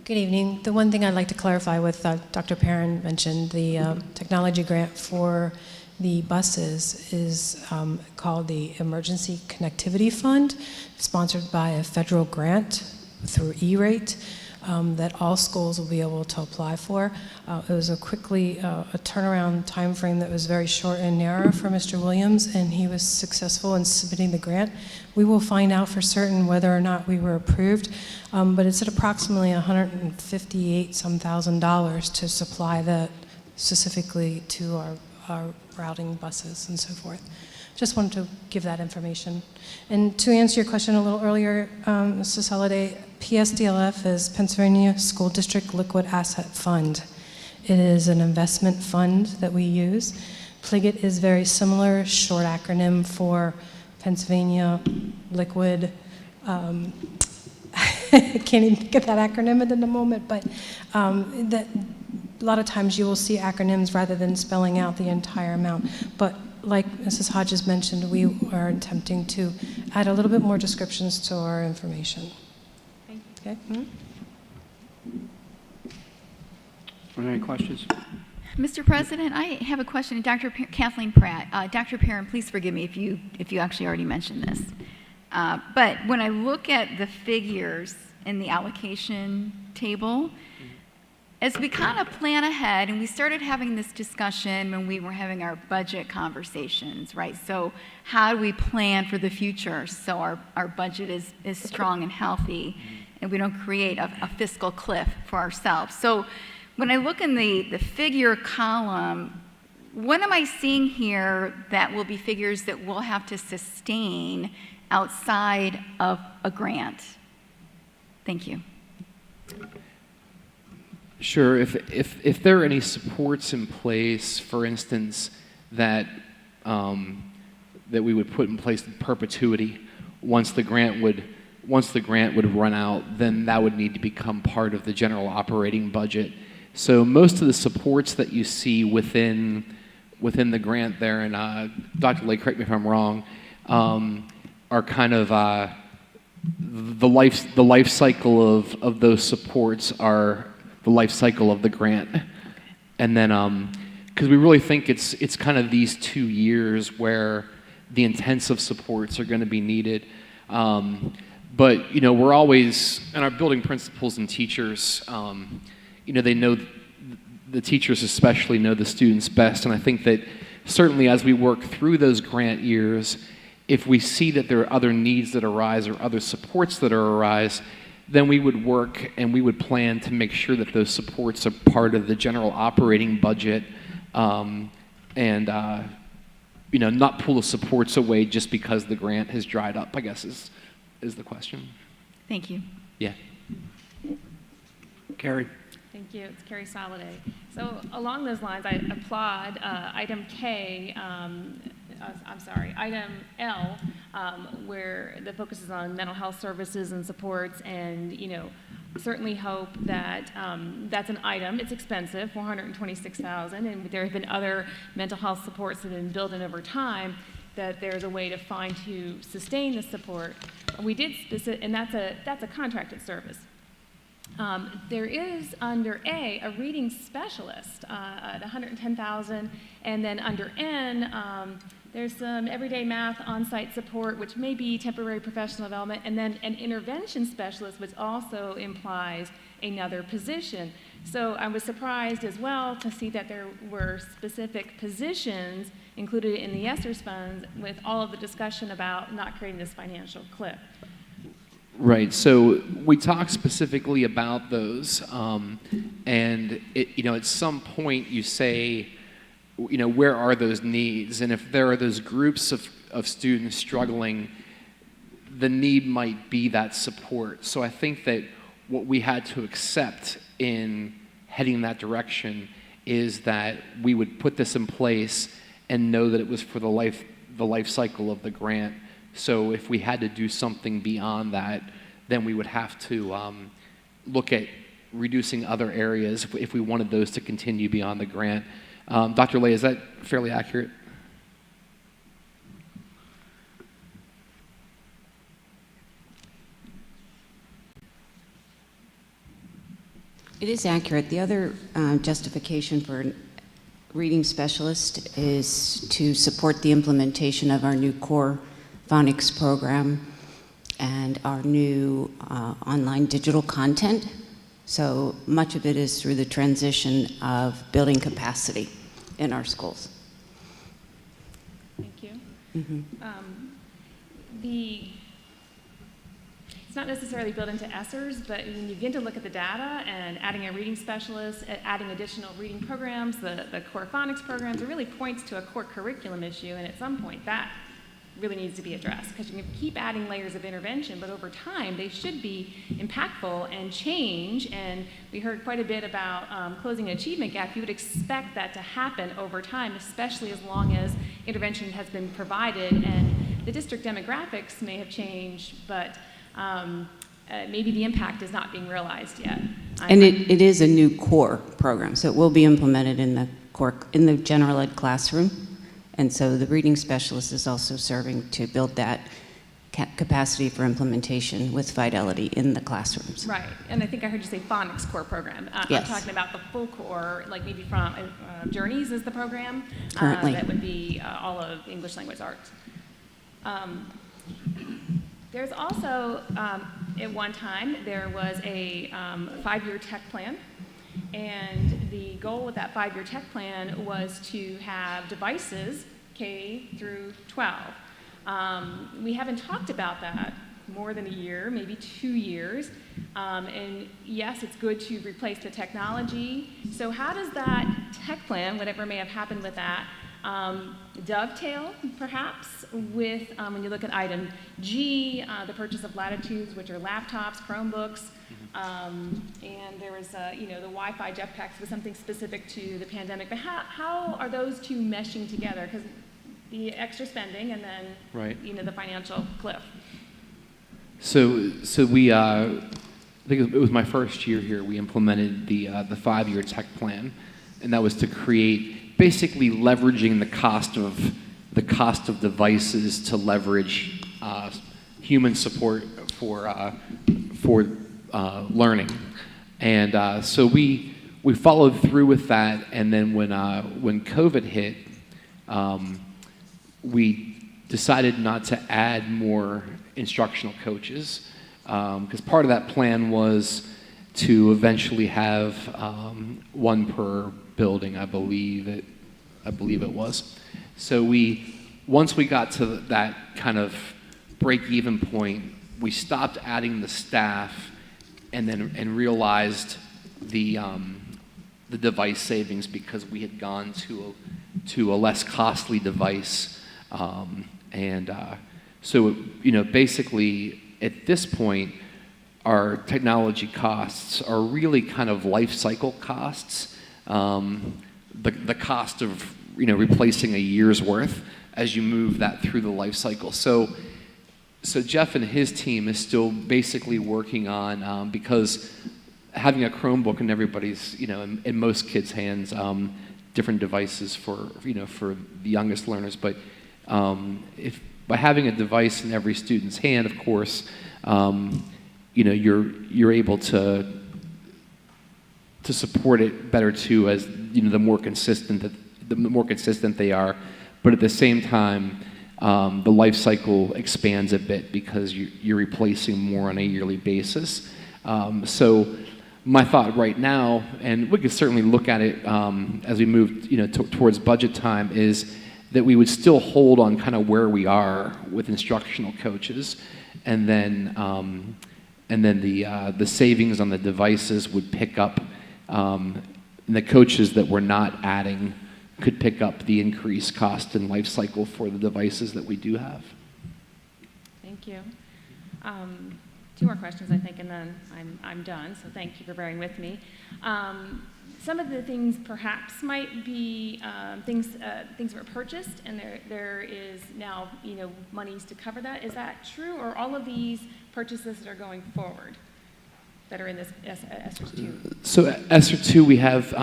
Good evening. The one thing I'd like to clarify with Dr. Perrin mentioned, the technology grant for the buses is called the Emergency Connectivity Fund, sponsored by a federal grant through E-rate that all schools will be able to apply for. It was a turnaround time frame that was very short and narrow for Mr. Williams, and he was successful in submitting the grant. We will find out for certain whether or not we were approved, but it's at approximately $158,000 to supply that specifically to our routing buses and so forth. Just wanted to give that information. And to answer your question a little earlier, Mr. Soliday, PSDLF is Pennsylvania School District Liquid Asset Fund. It is an investment fund that we use. PLIGIT is very similar, short acronym for Pennsylvania Liquid, I can't even think of that acronym at the moment, but that a lot of times you will see acronyms rather than spelling out the entire amount. But like Mrs. Hodges mentioned, we are attempting to add a little bit more descriptions to our information. Thank you. Okay? Mm-hmm. Are there any questions? Mr. President, I have a question. Kathleen Pratt. Dr. Perrin, please forgive me if you actually already mentioned this. But when I look at the figures in the allocation table, as we kind of plan ahead, and we started having this discussion when we were having our budget conversations, right? So how do we plan for the future so our budget is strong and healthy, and we don't create a fiscal cliff for ourselves? So when I look in the figure column, what am I seeing here that will be figures that we'll have to sustain outside of a grant? Thank you. Sure. If there are any supports in place, for instance, that that we would put in place in perpetuity, once the grant would run out, then that would need to become part of the general operating budget. So most of the supports that you see within the grant there, and Dr. Lay, correct me if I'm wrong, are kind of the life cycle of those supports are the life cycle of the grant. And then, because we really think it's kind of these 2 years where the intensive supports are going to be needed. But, you know, we're always, and our building principals and teachers, you know, they know, the teachers especially know the students best. And I think that certainly as we work through those grant years, if we see that there are other needs that arise or other supports that arise, then we would work and we would plan to make sure that those supports are part of the general operating budget, and you know, not pull the supports away just because the grant has dried up, I guess is the question. Thank you. Yeah. Carrie. Thank you. It's Carrie Soliday. So along those lines, I applaud item K, item L, where the focus is on mental health services and supports, and, you know, certainly hope that that's an item. It's expensive, $426,000, and there have been other mental health supports that have been built in over time, that there's a way to sustain the support. We did and that's a contracted service. There is under A reading specialist at $110,000, and then under N, there's some everyday math on-site support, which may be temporary professional development, and then an intervention specialist, which also implies another position. So I was surprised as well to see that there were specific positions included in the ESSER funds with all of the discussion about not creating this financial cliff. Right. So we talked specifically about those, and you know, at some point you say, you know, where are those needs? And if there are those groups of students struggling, the need might be that support. So I think that what we had to accept in heading that direction is that we would put this in place and know that it was for the life cycle of the grant. So if we had to do something beyond that, then we would have to look at reducing other areas if we wanted those to continue beyond the grant. Dr. Lay, is that fairly accurate? It is accurate. The other justification for a reading specialist is to support the implementation of our new core phonics program and our new online digital content. So much of it is through the transition of building capacity in our schools. Thank you. Mm-hmm. It's not necessarily built into ESSERs, but when you begin to look at the data and adding a reading specialist, adding additional reading programs, the core phonics programs, it really points to a core curriculum issue, and at some point that really needs to be addressed, because you can keep adding layers of intervention, but over time they should be impactful and change. And we heard quite a bit about closing an achievement gap. You would expect that to happen over time, especially as long as intervention has been provided and the district demographics may have changed, but maybe the impact is not being realized yet. And it is a new core program, so it will be implemented in the general ed classroom. And so the reading specialist is also serving to build that capacity for implementation with fidelity in the classrooms. Right, and I think I heard you say phonics core program. Yes. I'm talking about the full core, like maybe from Journeys is the program. Currently. That would be all of English language arts. There's also, at one time, there was a 5-year tech plan. And the goal with that 5-year tech plan was to have devices K through 12. We haven't talked about that more than a year, maybe 2 years. And yes, it's good to replace the technology. So how does that tech plan, whatever may have happened with that, dovetail perhaps with, when you look at item G, the purchase of latitudes, which are laptops, Chromebooks, and there was, the Wi-Fi jetpacks was something specific to the pandemic. But how are those two meshing together? Because the extra spending and then, right. The financial cliff. So we, I think it was my first year here, we implemented the 5-year tech plan, and that was to create, basically leveraging the cost of devices to leverage human support for learning. And so we followed through with that, and then when COVID hit, we decided not to add more instructional coaches, because part of that plan was to eventually have one per building, I believe it was. So once we got to that kind of break-even point, we stopped adding the staff, and realized the device savings because we had gone to a less costly device, so basically at this point, our technology costs are really kind of life cycle costs. The cost of replacing a year's worth as you move that through the life cycle. So Jeff and his team is still basically working on, because having a Chromebook in everybody's, in most kids' hands, different devices for the youngest learners. But if by having a device in every student's hand, of course, you're able to support it better too, as the more consistent they are. But at the same time, the life cycle expands a bit because you're replacing more on a yearly basis. So my thought right now, and we could certainly look at it as we move towards budget time, is that we would still hold on kind of where we are with instructional coaches, and then the savings on the devices would pick up, and the coaches that we're not adding could pick up the increased cost and life cycle for the devices that we do have. Thank you. 2 more questions, I think, and then I'm done, so thank you for bearing with me. Some of the things perhaps might be things were purchased, and there is now monies to cover that. Is that true, or all of these purchases that are going forward that are in this ESSER 2? So ESSER 2, we have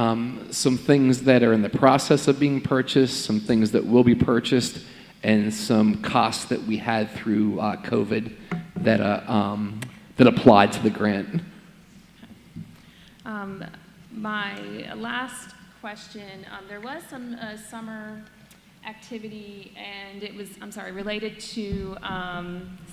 some things that are in the process of being purchased, some things that will be purchased, and some costs that we had through COVID that applied to the grant. My last question, there was some summer activity, and it was, related to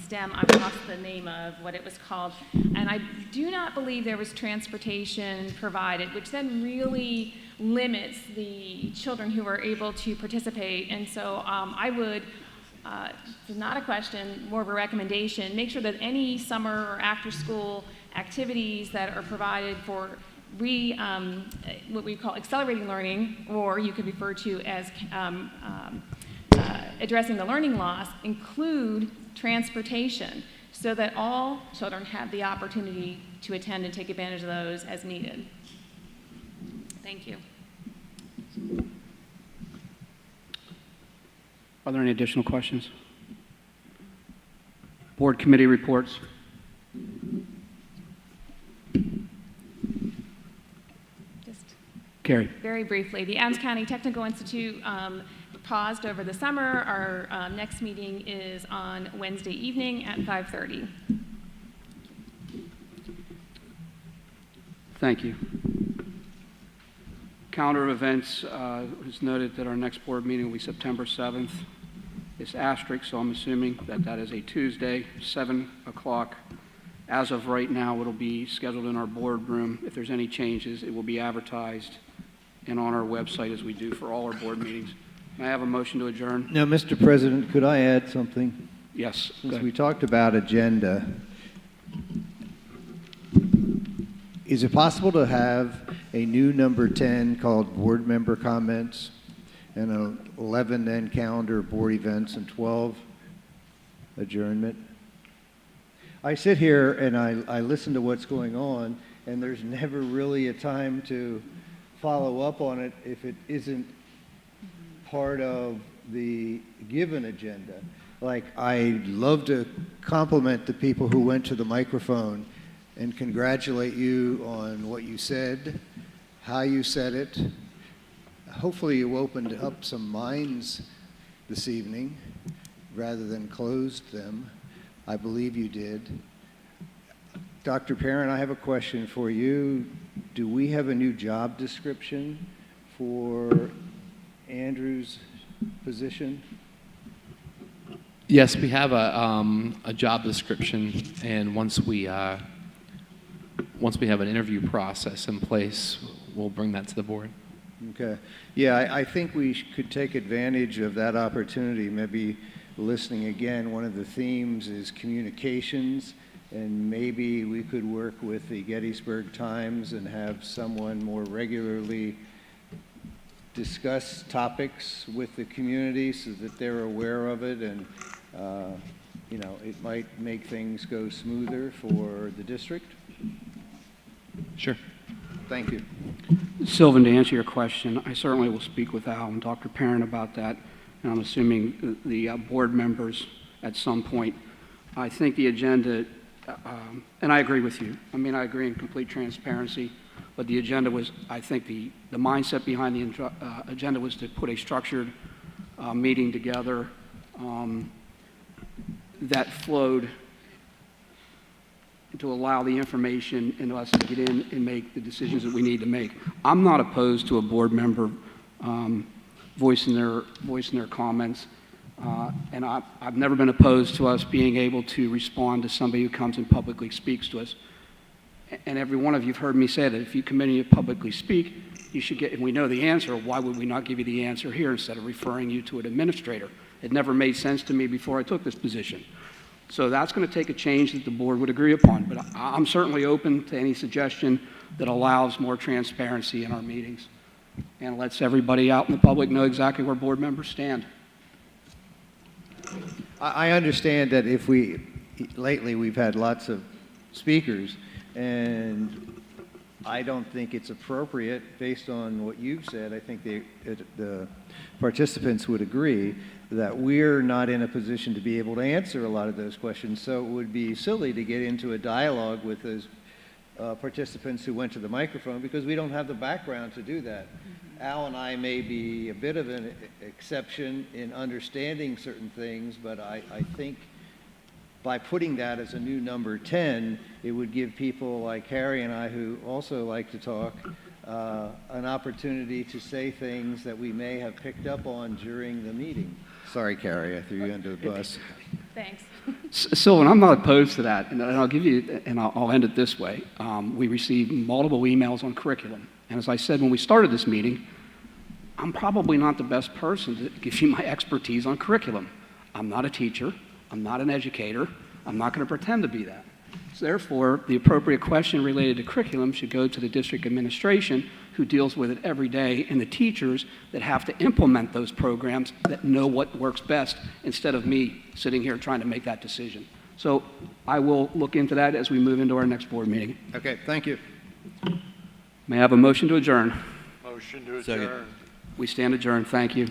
STEM. I've lost the name of what it was called. And I do not believe there was transportation provided, which then really limits the children who are able to participate. And so I would, this is not a question, more of a recommendation, make sure that any summer or after-school activities that are provided for what we call accelerating learning, or you could refer to as addressing the learning loss, include transportation, so that all children have the opportunity to attend and take advantage of those as needed. Thank you. Are there any additional questions? Board committee reports. Just Carrie. very briefly, the Adams County Technical Institute paused over the summer. Our next meeting is on Wednesday evening at 5:30. Thank you. Calendar of events is noted that our next board meeting will be September 7th. It's asterisk, so I'm assuming that that is a Tuesday, 7 o'clock. As of right now, it'll be scheduled in our boardroom. If there's any changes, it will be advertised and on our website as we do for all our board meetings. May I have a motion to adjourn? Now, Mr. President, could I add something? Yes. Since we talked about agenda, is it possible to have a new number 10 called board member comments and an 11 then calendar board events and 12 adjournment? I sit here and I listen to what's going on, and there's never really a time to follow up on it if it isn't part of the given agenda. Like, I love to compliment the people who went to the microphone and congratulate you on what you said, how you said it. Hopefully you opened up some minds this evening rather than closed them. I believe you did. Dr. Perrin, I have a question for you. Do we have a new job description for Andrew's position? Yes, we have a job description, and once we have an interview process in place, we'll bring that to the board. Okay. Yeah, I think we could take advantage of that opportunity, maybe listening again. One of the themes is communications, and maybe we could work with the Gettysburg Times and have someone more regularly discuss topics with the community so that they're aware of it, and you know, it might make things go smoother for the district. Sure. Thank you. Sylvan, to answer your question, I certainly will speak with Al and Dr. Perrin about that, and I'm assuming the board members at some point. I think the agenda, and I agree with you. I mean, I agree in complete transparency, but the agenda was, I think the mindset behind the agenda was to put a structured meeting together that flowed to allow the information and us to get in and make the decisions that we need to make. I'm not opposed to a board member voicing their comments, and I've never been opposed to us being able to respond to somebody who comes and publicly speaks to us. And every one of you have heard me say that if you come in and you publicly speak, you should get, and we know the answer, why would we not give you the answer here instead of referring you to an administrator? It never made sense to me before I took this position. So that's going to take a change that the board would agree upon, but I'm certainly open to any suggestion that allows more transparency in our meetings and lets everybody out in the public know exactly where board members stand. I understand that lately we've had lots of speakers, and I don't think it's appropriate based on what you've said. I think the participants would agree that we're not in a position to be able to answer a lot of those questions. So it would be silly to get into a dialogue with those participants who went to the microphone because we don't have the background to do that. Mm-hmm. Al and I may be a bit of an exception in understanding certain things, but I think by putting that as a new number 10, it would give people like Harry and I, who also like to talk, an opportunity to say things that we may have picked up on during the meeting. Sorry, Carrie, I threw you under the bus. Thanks. Sylvan, I'm not opposed to that, and I'll give you, and I'll end it this way. We received multiple emails on curriculum, and as I said when we started this meeting, I'm probably not the best person to give you my expertise on curriculum. I'm not a teacher. I'm not an educator. I'm not going to pretend to be that. So therefore, the appropriate question related to curriculum should go to the district administration, who deals with it every day, and the teachers that have to implement those programs that know what works best, instead of me sitting here trying to make that decision. So I will look into that as we move into our next board meeting. Okay, thank you. May I have a motion to adjourn? Motion to Second. adjourn. We stand adjourned. Thank you.